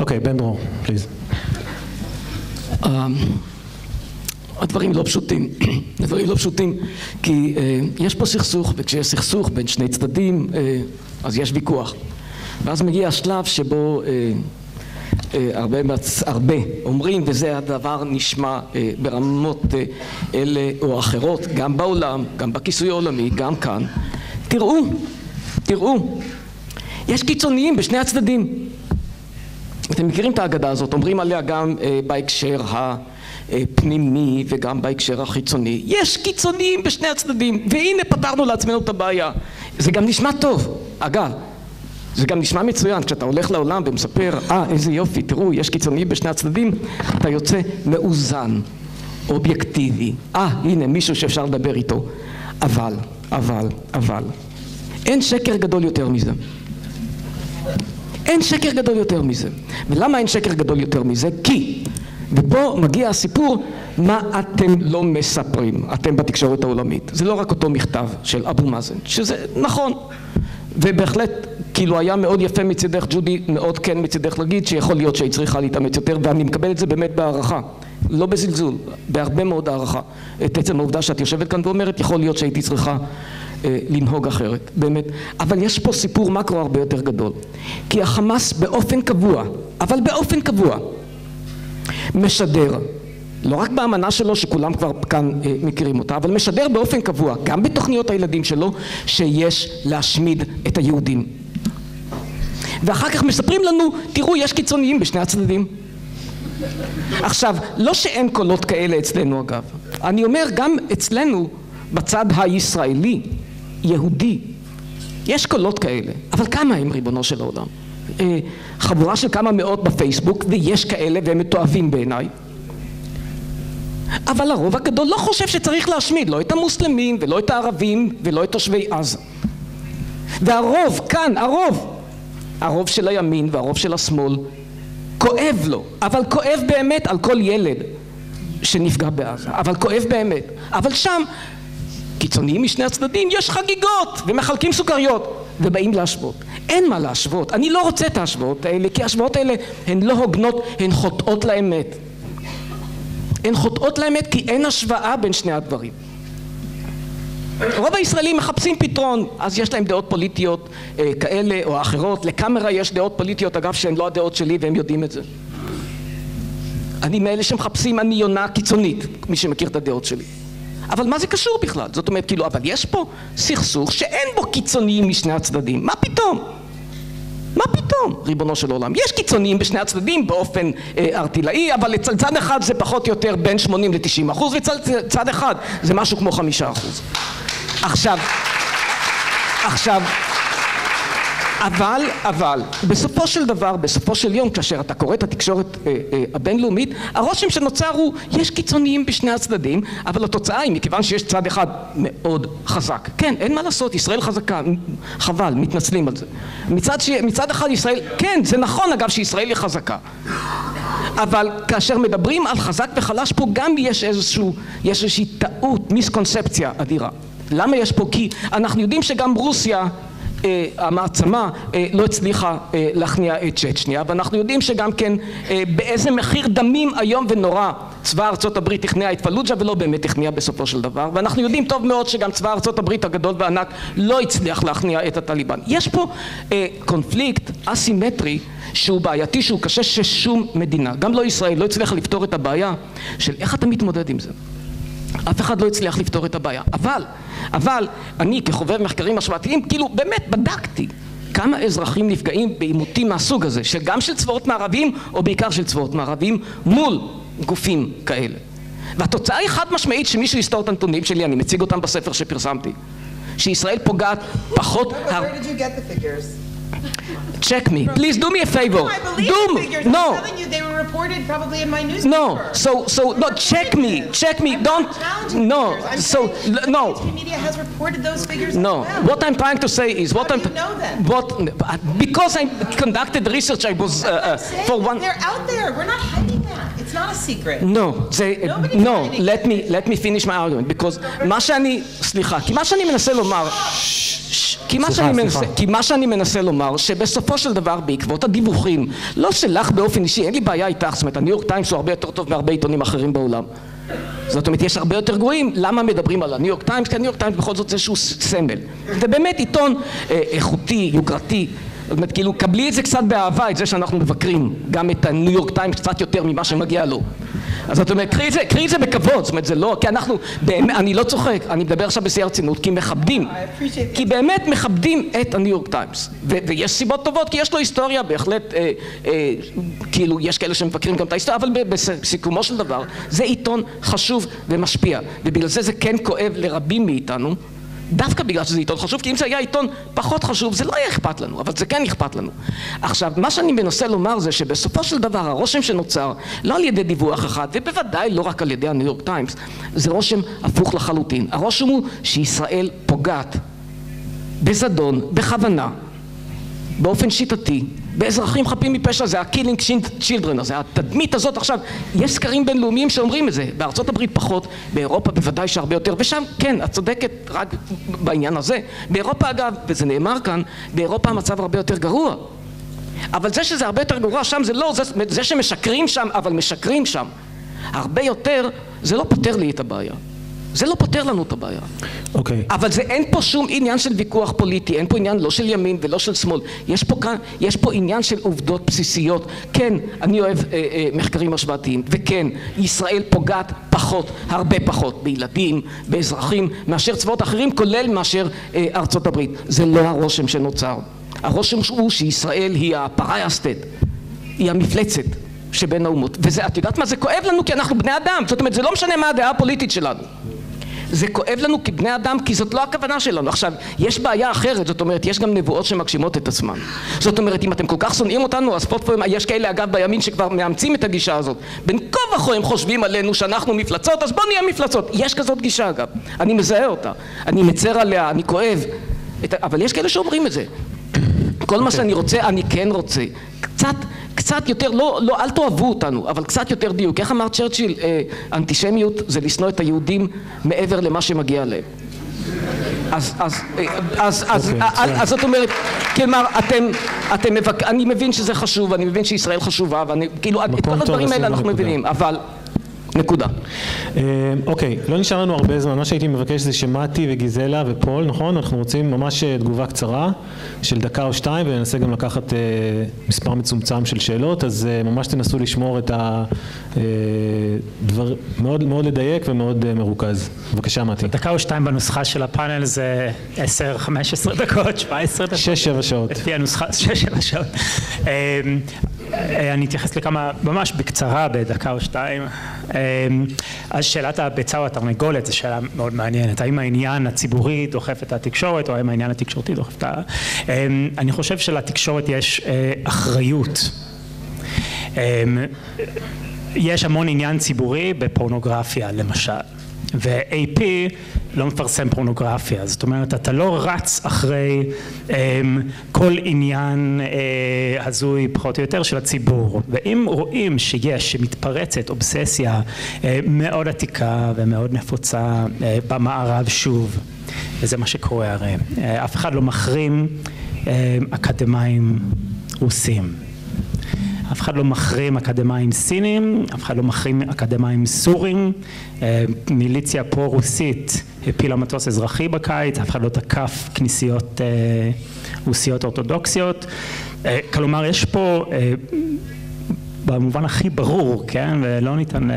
Okay, Ben Dror, please.
הדברים לא פשוטים, הדברים לא פשוטים, כי יש פה סכסוך, וכשיש סכסוך בין שני צדדים, אז יש ויכוח. ואז מגיע השלב שבו הרבה אומרים, וזה הדבר נשמע ברמות אלה או אחרות, גם בעולם, גם בכיסוי העולמי, גם כאן. תראו, יש קיצוניים בשני הצדדים. אתם מכירים את ההגדה הזאת, אומרים עליה גם בהקשר הפנימי וגם בהקשר החיצוני. יש קיצוניים בשני הצדדים, והנה פתרנו לעצמנו את הבעיה. זה גם נשמע טוב, אגב. זה גם נשמע מצוין, כשאתה הולך לעולם ומספר, איזה יופי, תראו, יש קיצוניים בשני הצדדים, אתה יוצא מאוזן, אובייקטיבי. הנה, מישהו שאפשר לדבר איתו. אבל, אין שקר גדול יותר מזה. אין שקר גדול יותר מזה. ולמה אין שקר גדול יותר מזה? כי, ופה מגיע הסיפור, מה אתם לא מספרים, אתם בתקשורת העולמית. זה לא רק אותו מכתב של אבו מאזן, שזה נכון. ובהחלט, כאילו היה מאוד יפה מצידך, ג'ודי, מאוד כן מצידך להגיד שיכול להיות שהיא צריכה להתאמץ יותר, ואני מקבל את זה באמת בהערכה. לא בזלזול, בהרבה מאוד הערכה. את עצם העובדה שאת יושבת כאן ואומרת, יכול להיות שהייתי צריכה לנהוג אחרת, באמת. אבל יש פה סיפור מקרו הרבה יותר גדול. כי החמאס באופן קבוע, אבל באופן קבוע, משדר, לא רק באמנה שלו שכולם כבר כאן מכירים אותה, אבל משדר באופן קבוע, גם בתוכניות הילדים שלו, שיש להשמיד את היהודים. ואחר כך מספרים לנו, תראו, יש קיצוניים בשני הצדדים. עכשיו, לא שאין קולות כאלה אצלנו אגב. אני אומר, גם אצלנו, בצד הישראלי, יהודי, יש קולות כאלה. אבל כמה הם, ריבונו של העולם? חבורה של כמה מאות בפייסבוק, ויש כאלה והם מתועבים בעיניי. אבל הרוב הגדול לא חושב שצריך להשמיד, לא את המוסלמים ולא את הערבים ולא את תושבי עזה. והרוב, כאן, הרוב של הימין והרוב של השמאל, כואב לו, אבל כואב באמת על כל ילד שנפגע בעזה, אבל כואב באמת. אבל שם, קיצוניים משני הצדדים, יש חגיגות ומחלקים סוכריות ובאים להשוות. אין מה להשוות, אני לא רוצה את ההשוואות האלה, כי ההשוואות האלה הן לא הוגנות, הן חוטאות לאמת. הן חוטאות לאמת כי אין השוואה בין שני הדברים. רוב הישראלים מחפשים פתרון, אז יש להם דעות פוליטיות כאלה או אחרות. לקאמרה יש דעות פוליטיות, אגב, שהן לא הדעות שלי והם יודעים את זה. אני מאלה שמחפשים, אני יונה קיצונית, מי שמכיר את הדעות שלי. אבל מה זה קשור בכלל? זאת אומרת, כאילו, אבל יש פה סכסוך שאין בו קיצוניים משני הצדדים. מה פתאום? מה פתאום, ריבונו של עולם? יש קיצוניים בשני הצדדים באופן ארטילאי, אבל לצד אחד זה פחות או יותר בין 80 ל-90%, וצד אחד זה משהו כמו 5%. עכשיו, אבל, בסופו של דבר, בסופו של יום, כאשר אתה קורא את התקשורת הבינלאומית, הרושם שנוצר הוא, יש קיצוניים בשני הצדדים, אבל התוצאה היא, מכיוון שיש צד אחד מאוד חזק. כן, אין מה לעשות, ישראל חזקה, חבל, מתנצלים על זה. מצד אחד ישראל, כן, זה נכון אגב שישראל היא חזקה. אבל כאשר מדברים על חזק וחלש פה, גם יש איזושהי טעות, מיסקונספציה אדירה. למה יש פה? כי אנחנו יודעים שגם רוסיה, המעצמה לא הצליחה להכניע את צ'צ'ניה, ואנחנו יודעים שגם כן באיזה מחיר דמים היום ונורא צבא ארצות הברית הכניע את פלוג'ה ולא באמת הכניע בסופו של דבר, ואנחנו יודעים טוב מאוד שגם צבא ארצות הברית הגדול והענק לא הצליח להכניע את הטליבן. יש פה קונפליקט אסימטרי שהוא בעייתי, שהוא קשה, ששום מדינה, גם לא ישראל, לא הצליחה לפתור את הבעיה של איך אתה מתמודד עם זה. אף אחד לא הצליח לפתור את הבעיה. אבל אני כחובב מחקרים השוואתיים, כאילו באמת בדקתי כמה אזרחים נפגעים בעימותים מהסוג הזה, שגם של צבאות מערביים או בעיקר של צבאות מערביים מול גופים כאלה. והתוצאה היא חד משמעית שמישהו יסתור את הנתונים שלי, אני מציג אותם בספר שפרסמתי, שישראל פוגעת פחות... check me. Please do me a favor.
No, I believe the figures.
No.
I'm telling you, they were reported probably in my newspaper.
No, check me. Don't, no, so, no.
Mainstream media has reported those figures
No,
as well.
what I'm trying to say is,
How do you know them?
because I conducted research, I was, for one.
They're out there. We're not hiding that. It's not a secret.
Let me finish my argument, because מה שאני מנסה לומר, כי מה שאני מנסה לומר, שבסופו של דבר בעקבות הדיווחים, לא שלך באופן אישי, אין לי בעיה איתך, זאת אומרת, הניו יורק טיימס הוא הרבה יותר טוב מהרבה עיתונים אחרים בעולם. זאת אומרת, יש הרבה יותר גרועים. למה מדברים על הניו יורק טיימס? כי הניו יורק טיימס בכל זאת זה איזשהו סמל. זה באמת עיתון איכותי, יוקרתי. זאת אומרת, כאילו, קבלי את זה קצת באהבה, את זה שאנחנו מבקרים גם את הניו יורק טיימס קצת יותר ממה שמגיע לו. אז זאת אומרת, קחי את זה בכבוד, זאת אומרת, זה לא, כי אנחנו, אני לא צוחק, אני מדבר עכשיו בשיא הרצינות, כי באמת מכבדים את הניו יורק טיימס. ויש סיבות טובות, כי יש לו היסטוריה, בהחלט, כאילו, יש כאלה שמבקרים גם את ההיסטוריה, אבל בסיכומו של דבר, זה עיתון חשוב ומשפיע, ובגלל זה כן כואב לרבים מאיתנו, דווקא בגלל שזה עיתון חשוב, כי אם זה היה עיתון פחות חשוב, זה לא היה אכפת לנו, אבל זה כן אכפת לנו. עכשיו, מה שאני מנסה לומר זה שבסופו של דבר, הרושם שנוצר, לא על ידי דיווח אחד, ובוודאי לא רק על ידי הניו יורק טיימס, זה רושם הפוך לחלוטין. הרושם הוא שישראל פוגעת בזדון, בכוונה, באופן שיטתי, באזרחים חפים מפשע, זה ה-killing children, הזה, התדמית הזאת. עכשיו, יש סקרים בינלאומיים שאומרים את זה, בארצות הברית פחות, באירופה בוודאי שהרבה יותר, ושם, כן, את צודקת רק בעניין הזה. באירופה אגב, וזה נאמר כאן, באירופה המצב הרבה יותר גרוע. אבל זה שזה הרבה יותר גרוע שם, זה לא, זה שמשקרים שם, אבל משקרים שם, הרבה יותר, זה לא פותר לי את הבעיה. זה לא פותר לנו את הבעיה.
אוקיי.
אבל אין פה שום עניין של ויכוח פוליטי, אין פה עניין לא של ימין ולא של שמאל. יש פה עניין של עובדות בסיסיות. כן, אני אוהב מחקרים השוואתיים, וכן, ישראל פוגעת פחות, הרבה פחות, בילדים, באזרחים, מאשר צבאות אחרים, כולל מאשר ארצות הברית. זה לא הרושם שנוצר. הרושם הוא שישראל היא הפראיה סטייט, היא המפלצת שבין האומות. וזה, את יודעת מה? זה כואב לנו כי אנחנו בני אדם. זאת אומרת, זה לא משנה מה הדעה הפוליטית שלנו. זה כואב לנו כבני אדם, כי זאת לא הכוונה שלנו. עכשיו, יש בעיה אחרת, זאת אומרת, יש גם נבואות שמגשימות את עצמן. זאת אומרת, אם אתם כל כך שונאים אותנו, אז פה יש כאלה, אגב, בימין שכבר מאמצים את הגישה הזאת. בין כה וכה הם חושבים עלינו שאנחנו מפלצות, אז בוא נהיה מפלצות. יש כזאת גישה, אגב. אני מזהה אותה. אני מצר עליה, אני כואב. אבל יש כאלה שאומרים את זה. כל מה שאני רוצה, אני כן רוצה. קצת יותר, לא, אל תאהבו אותנו, אבל קצת יותר דיוק. איך אמר צ'רצ'יל, אנטישמיות זה לשנוא את היהודים מעבר למה שמגיע להם. אז זאת אומרת, כלומר, אני מבין שזה חשוב, אני מבין שישראל חשובה, ואני, כאילו, את כל הדברים האלה אנחנו מבינים, אבל נקודה.
אוקיי, לא נשאר לנו הרבה זמן. מה שהייתי מבקש זה שמתי וגיזלה ופול, נכון? אנחנו רוצים ממש תגובה קצרה של דקה או שתיים, וננסה גם לקחת מספר מצומצם של שאלות, אז ממש תנסו לשמור את הדבר, מאוד לדייק ומאוד מרוכז. בבקשה, מתי.
דקה או שתיים בנוסחה של הפאנל זה 10, 15 דקות, 17 דקות.
6-7 שעות.
לפי הנוסחה, 6-7 שעות. אני אתייחס לכמה, ממש בקצרה, בדקה או שתיים. אז שאלת הביצה או התרנגולת זו שאלה מאוד מעניינת. האם העניין הציבורי דוחף את התקשורת, או האם העניין התקשורתי דוחף את אני חושב שלתקשורת יש אחריות. יש המון עניין ציבורי בפורנוגרפיה, למשל. ו-AP לא מפרסם פורנוגרפיה, זאת אומרת, אתה לא רץ אחרי כל עניין הזוי פחות או יותר של הציבור. ואם רואים שמתפרצת אובססיה מאוד עתיקה ומאוד נפוצה במערב שוב, וזה מה שקורה הרי, אף אחד לא מחרים אקדמאים רוסים. אף אחד לא מחרים אקדמאים סינים, אף אחד לא מחרים אקדמאים סורים, מיליציה פרו-רוסית הפילה מטוס אזרחי בקיץ, אף אחד לא תקף כנסיות רוסיות אורתודוקסיות. כלומר, יש פה, במובן הכי ברור, כן, ולא ניתן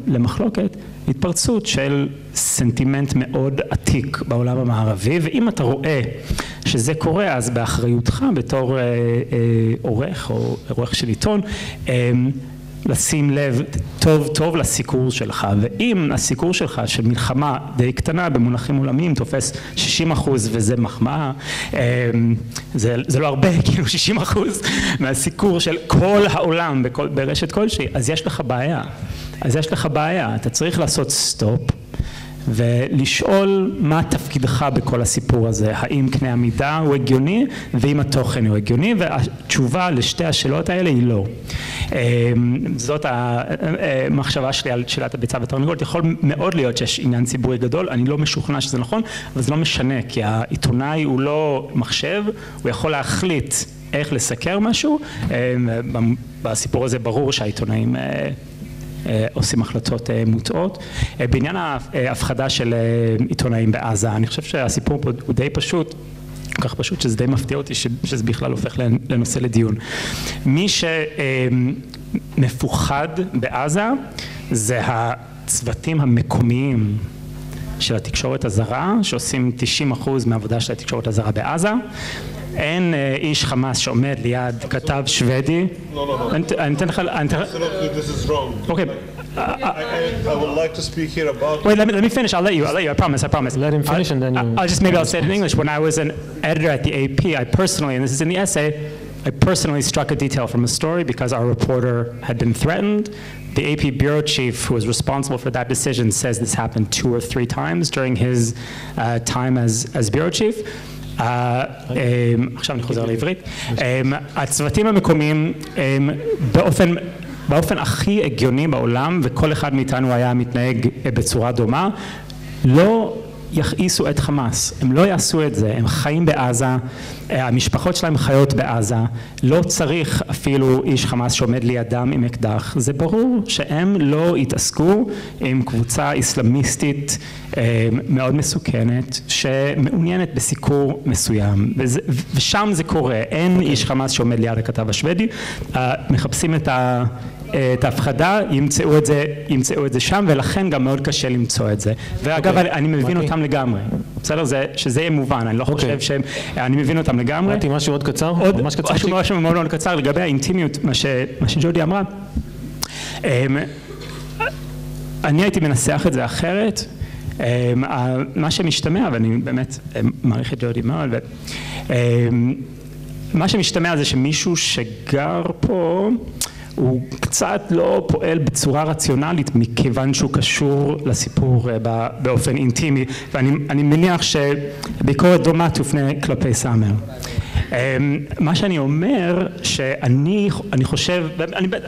למחלוקת, התפרצות של סנטימנט מאוד עתיק בעולם המערבי, ואם אתה רואה שזה קורה, אז באחריותך בתור עורך או עורך של עיתון, לשים לב טוב טוב לסיקור שלך, ואם הסיקור שלך של מלחמה די קטנה במונחים עולמיים תופס 60% וזה מחמאה, זה לא הרבה, כאילו 60% מהסיקור של כל העולם ברשת כלשהי, אז יש לך בעיה, אתה צריך לעשות סטופ ולשאול מה תפקידך בכל הסיפור הזה, האם קנה המידה הוא הגיוני ואם התוכן הוא הגיוני, והתשובה לשתי השאלות האלה היא לא. זאת המחשבה שלי על שאלת הביצה והתרנגולת. יכול מאוד להיות שיש עניין ציבורי גדול, אני לא משוכנע שזה נכון, אבל זה לא משנה, כי העיתונאי הוא לא מחשב, הוא יכול להחליט איך לסקר משהו, בסיפור הזה ברור שהעיתונאים עושים החלטות מוטעות. בעניין ההפחדה של עיתונאים בעזה, אני חושב שהסיפור פה הוא די פשוט, כך פשוט שזה די מפתיע אותי שזה בכלל הופך לנושא לדיון. מי שמפוחד בעזה זה הצוותים המקומיים של התקשורת הזרה, שעושים 90% מהעבודה של התקשורת הזרה בעזה. אין איש חמאס שעומד ליד כתב שוודי.
לא.
אני אתן לך...
This is wrong.
אוקיי.
I would like to speak here about...
Wait, let me finish. I'll let you. I promise.
Let him finish and then you...
I'll say it in English. When I was an editor at the AP, I personally, and this is in the essay, I personally struck a detail from a story because our reporter had been threatened. The AP bureau chief who was responsible for that decision says this happened 2 or 3 times during his time as bureau chief. עכשיו אני חוזר לעברית. הצוותים המקומיים באופן הכי הגיוני בעולם, וכל אחד מאיתנו היה מתנהג בצורה דומה, לא יכעיסו את חמאס, הם לא יעשו את זה, הם חיים בעזה, המשפחות שלהם חיות בעזה, לא צריך אפילו איש חמאס שעומד לידם עם אקדח, זה ברור שהם לא יתעסקו עם קבוצה איסלאמיסטית מאוד מסוכנת, שמעוניינת בסיקור מסוים, ושם זה קורה, אין איש חמאס שעומד ליד הכתב השוודי, מחפשים את ההפחדה, ימצאו את זה שם, ולכן גם מאוד קשה למצוא את זה. ואגב, אני מבין אותם לגמרי. בסדר, שזה יהיה מובן, אני לא חושב שאני מבין אותם לגמרי.
ראיתי משהו עוד קצר?
משהו מאוד קצר לגבי האינטימיות, מה שג'ודי אמרה. אני הייתי מנסח את זה אחרת. מה שמשתמע, ואני באמת מעריך את ג'ודי מאוד, מה שמשתמע זה שמישהו שגר פה, הוא קצת לא פועל בצורה רציונלית מכיוון שהוא קשור לסיפור באופן אינטימי, ואני מניח שביקורת דומה תופנה כלפי סאמר. מה שאני אומר שאני חושב,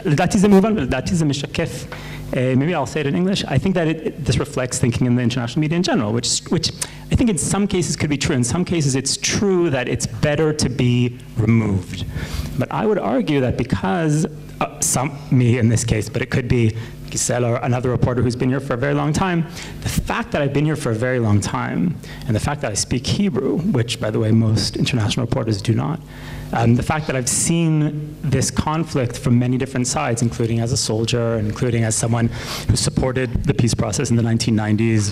לדעתי זה מובן ולדעתי זה משקף, maybe I'll say it in English, I think that this reflects thinking in the international media in general, which I think in some cases could be true, in some cases it's true that it's better to be removed. But I would argue that because me in this case, but it could be Giselle or another reporter who's been here for a very long time, the fact that I've been here for a very long time, and the fact that I speak Hebrew, which by the way most international reporters do not, the fact that I've seen this conflict from many different sides, including as a soldier, and including as someone who supported the peace process in the 1990s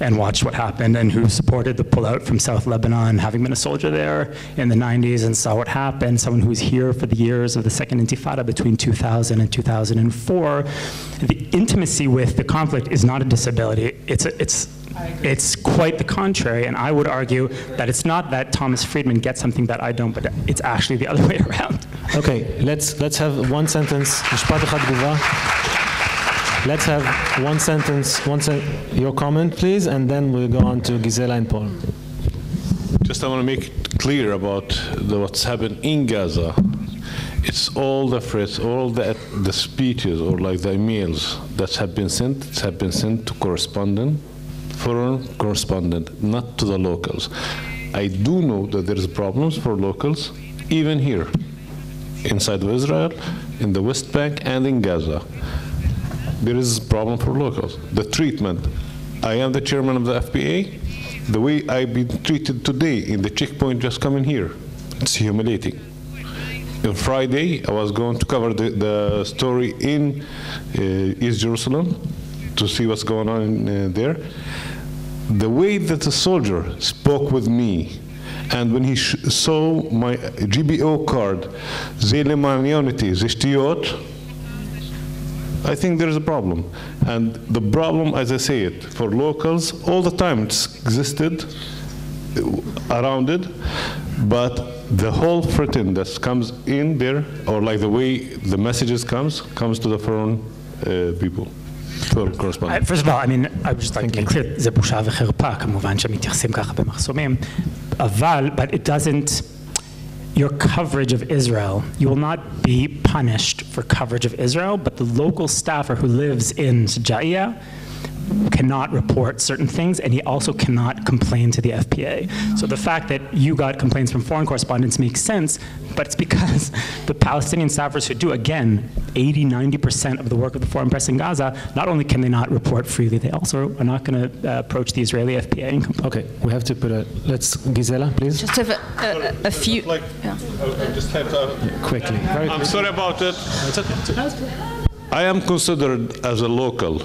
and watched what happened, and who supported the pullout from South Lebanon, having been a soldier there in the 90s and saw what happened, someone who was here for the years of the Second Intifada between 2000 and 2004, the intimacy with the conflict is not a disability. It's quite the contrary, and I would argue that it's not that Thomas Friedman gets something that I don't, but it's actually the other way around.
Okay, let's have one sentence. משפט אחד תגובה. Let's have one sentence, your comment, please, and then we'll go on to Gisela and Paul.
Just I want to make it clear about what's happened in Gaza. It's all the threats, all the speeches, or like the emails that have been sent to correspondent, foreign correspondent, not to the locals. I do know that there's problems for locals, even here, inside of Israel, in the West Bank, and in Gaza. There is a problem for locals. The treatment. I am the chairman of the FPA. The way I've been treated today in the checkpoint just coming here, it's humiliating. On Friday, I was going to cover the story in East Jerusalem to see what's going on there. The way that the soldier spoke with me, and when he saw my GBO card, זה למעניינתי, זה שטויות, I think there is a problem. And the problem, as I say it, for locals, all the time it's existed around it, but the whole threat that comes in there, or like the way the messages comes to the foreign people.
First of all, I mean, I would just like to make clear, זה בושה וחרפה, כמובן שמתייחסים ככה במחסומים, אבל, but it doesn't, your coverage of Israel, you will not be punished for coverage of Israel, but the local staffer who lives in Sijaiya cannot report certain things, and he also cannot complain to the FPA. So the fact that you got complaints from foreign correspondents makes sense, but it's because the Palestinian staffers who do, again, 80–90% of the work of the foreign press in Gaza, not only can they not report freely, they also are not going to approach the Israeli FPA and complain.
Okay, we have to put let's, Gisela, please.
Just have a few.
I just have to,
quickly.
I'm sorry about it.
It's okay.
I am considered as a local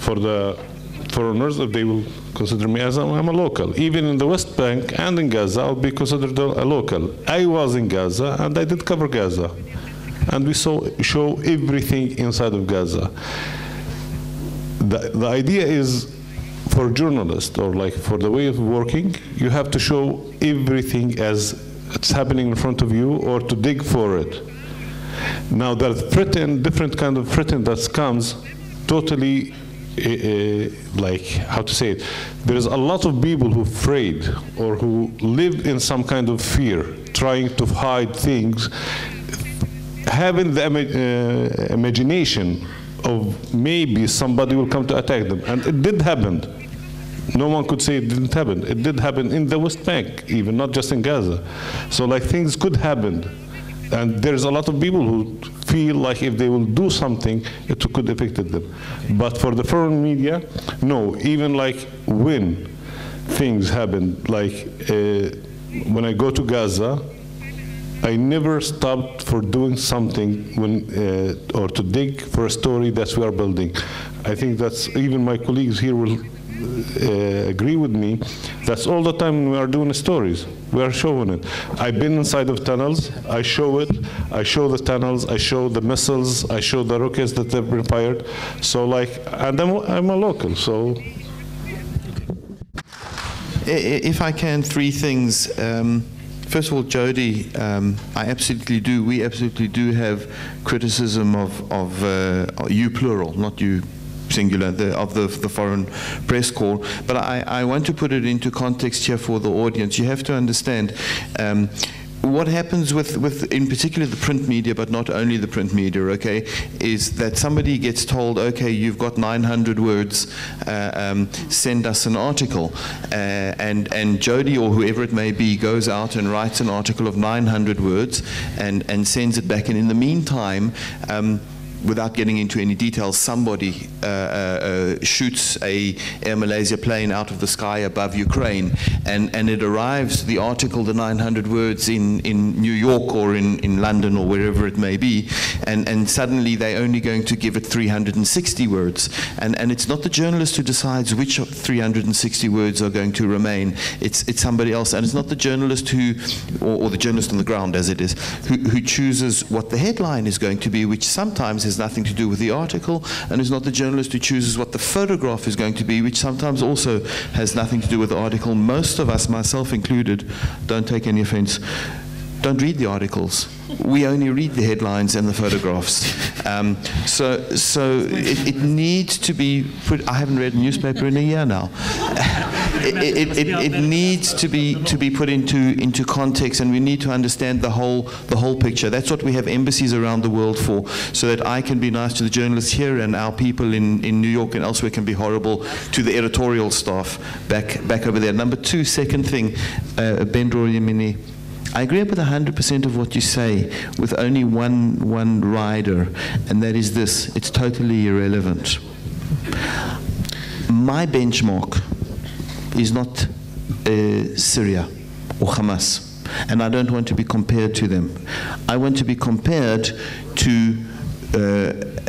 for the foreigners, if they will consider me as I'm a local. Even in the West Bank and in Gaza, I'll be considered a local. I was in Gaza and I did cover Gaza. And we show everything inside of Gaza. The idea is for journalists, or like for the way of working, you have to show everything as it's happening in front of you, or to dig for it. Now the different kind of threat that comes, totally like, how to say it, there is a lot of people who are afraid or who live in some kind of fear, trying to hide things, having the imagination of maybe somebody will come to attack them. And it did happen. No one could say it didn't happen. It did happen in the West Bank, even, not just in Gaza. So like things could happen. And there's a lot of people who feel like if they will do something, it could affect them. But for the foreign media, no. Even like when things happen, like when I go to Gaza, I never stopped for doing something or to dig for a story that we are building. I think that's, even my colleagues here will agree with me, that's all the time we are doing stories. We are showing it. I've been inside of tunnels, I show it, I show the tunnels, I show the missiles, I show the rockets that have been fired. So like, and I'm a local, so.
If I can, three things. First of all, Jody, we absolutely do have criticism of you plural, not you singular, of the foreign press corps. But I want to put it into context here for the audience. You have to understand what happens with, in particular, the print media, but not only the print media, okay, is that somebody gets told, okay, you've got 900 words, send us an article. And Jody, or whoever it may be, goes out and writes an article of 900 words and sends it back. And in the meantime, without getting into any details, somebody shoots a Air Malaysia plane out of the sky above Ukraine, and it arrives, the article, the 900 words, in New York or in London or wherever it may be, and suddenly they're only going to give it 360 words. And it's not the journalist who decides which 360 words are going to remain. It's somebody else. And it's not the journalist who, or the journalist on the ground as it is, who chooses what the headline is going to be, which sometimes has nothing to do with the article, and it's not the journalist who chooses what the photograph is going to be, which sometimes also has nothing to do with the article. Most of us, myself included, don't take any offense, don't read the articles. We only read the headlines and the photographs. So it needs to be put. I haven't read a newspaper in a year now. It needs to be put into context, and we need to understand the whole picture. That's what we have embassies around the world for, so that I can be nice to the journalists here, and our people in New York and elsewhere can be horrible to the editorial staff back over there. Number two, second thing, Ben Yemini, I agree with 100% of what you say, with only one rider, and that is this: it's totally irrelevant. My benchmark is not Syria or Hamas, and I don't want to be compared to them. I want to be compared to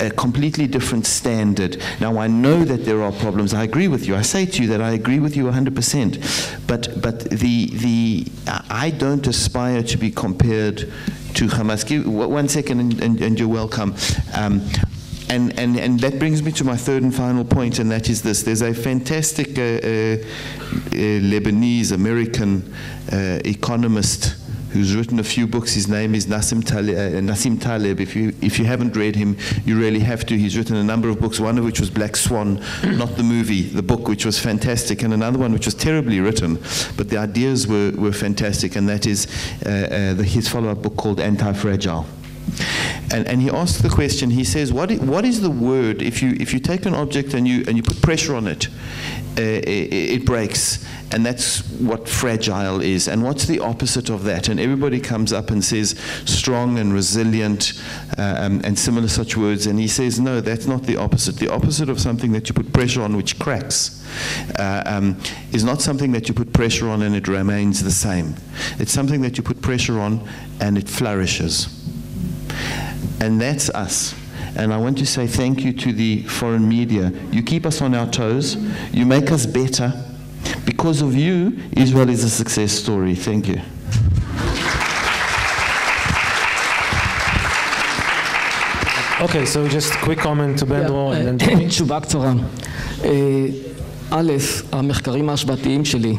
a completely different standard. Now, I know that there are problems. I agree with you. I say to you that I agree with you 100%. But I don't aspire to be compared to Hamas. Give 1 second, and you're welcome. And that brings me to my third and final point, and that is this. There's a fantastic Lebanese American economist who's written a few books. His name is Nassim Taleb. If you haven't read him, you really have to. He's written a number of books, one of which was Black Swan, not the movie, the book, which was fantastic, and another one which was terribly written, but the ideas were fantastic, and that is his follow-up book called Anti-Fragile. And he asks the question, he says, what is the word, if you take an object and you put pressure on it, it breaks, and that's what fragile is. And what's the opposite of that? And everybody comes up and says strong and resilient and similar such words, and he says, no, that's not the opposite. The opposite of something that you put pressure on which cracks is not something that you put pressure on and it remains the same. It's something that you put pressure on and it flourishes. And that's us. And I want to say thank you to the foreign media. You keep us on our toes. You make us better. Because of you, Israel is a success story. Thank you.
Okay, so just quick comment to Bendro and then Jimmy.
תשובה קצרה. א', המחקרים ההשוואתיים שלי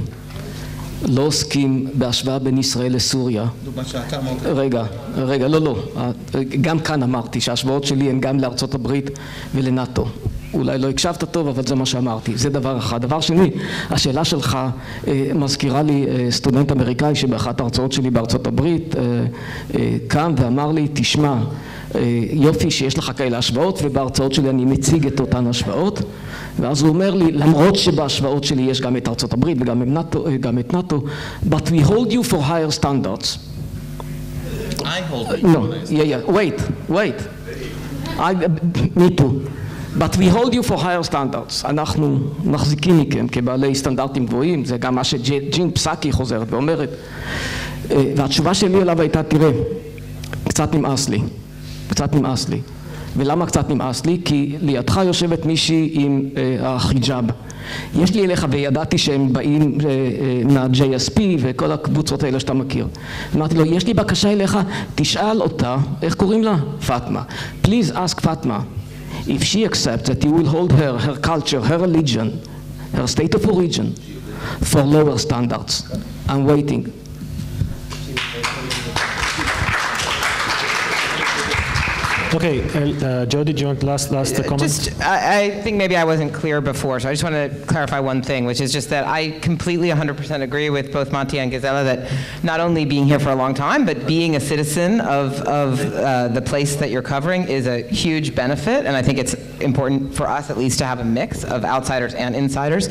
לא עוסקים בהשוואה בין ישראל לסוריה. רגע, לא. גם כאן אמרתי שההשוואות שלי הן גם לארצות הברית ולנאטו. אולי לא הקשבת טוב, אבל זה מה שאמרתי. זה דבר אחד. דבר שני, השאלה שלך מזכירה לי סטודנט אמריקאי שבאחת ההרצאות שלי בארצות הברית קם ואמר לי, תשמע, יופי שיש לך כאלה השוואות, ובהרצאות שלי אני מציג את אותן השוואות, ואז הוא אומר לי, למרות שבהשוואות שלי יש גם את ארצות הברית וגם את נאטו, but we hold you for higher standards.
I hold
No, wait. Me too. But we hold you for higher standards. אנחנו מחזיקים מכם כבעלי סטנדרטים גבוהים, זה גם מה שג'ין פסקי חוזרת ואומרת. והתשובה שלי אליו הייתה, תראה, קצת נמאס לי. ולמה קצת נמאס לי? כי לידך יושבת מישהי עם החיג'אב. יש לי אליך, וידעתי שהם באים מה-JSP וכל הקבוצות האלה שאתה מכיר. אמרתי לו, יש לי בקשה אליך, תשאל אותה, איך קוראים לה? פאטמה. Please ask Fatma. If she accepts that you will hold her culture, her religion, her state of origin for lower standards. I'm waiting.
Okay, Jody, do you want last comment?
I think maybe I wasn't clear before, so I just want to clarify one thing, which is just that I completely 100% agree with both Matti and Gisela that not only being here for a long time, but being a citizen of the place that you're covering is a huge benefit, and I think it's important for us at least to have a mix of outsiders and insiders.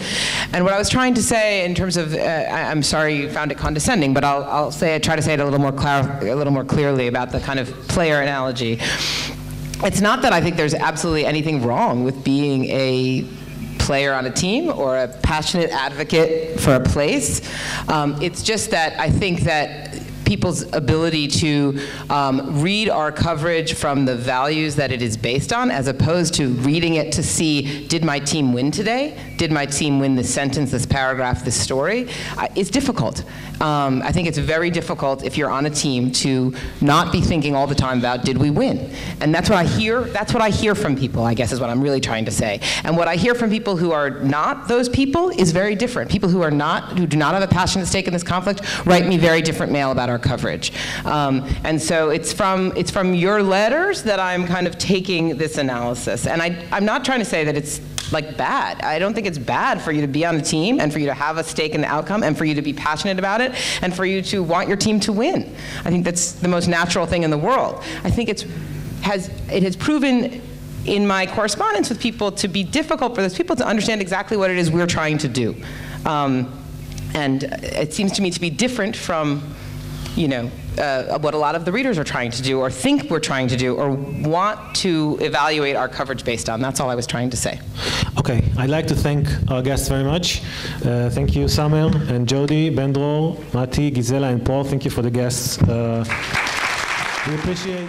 And what I was trying to say in terms of, I'm sorry you found it condescending, but I'll try to say it a little more clearly about the kind of player analogy. It's not that I think there's absolutely anything wrong with being a player on a team or a passionate advocate for a place. It's just that I think that people's ability to read our coverage from the values that it is based on, as opposed to reading it to see, did my team win today? Did my team win this sentence, this paragraph, this story? It's difficult. I think it's very difficult if you're on a team to not be thinking all the time about, did we win? And that's what I hear. That's what I hear from people, I guess, is what I'm really trying to say. And what I hear from people who are not those people is very different. People who do not have a passionate stake in this conflict write me very different mail about our coverage. And so it's from your letters that I'm kind of taking this analysis. And I'm not trying to say that it's like bad. I don't think it's bad for you to be on a team and for you to have a stake in the outcome and for you to be passionate about it and for you to want your team to win. I think that's the most natural thing in the world. I think it has proven in my correspondence with people to be difficult for those people to understand exactly what it is we're trying to do. And it seems to me to be different from, what a lot of the readers are trying to do or think we're trying to do or want to evaluate our coverage based on. That's all I was trying to say.
Okay, I'd like to thank our guests very much. Thank you, Samer and Jody, Bendro, Matti, Gisela, and Paul. Thank you for the guests. We appreciate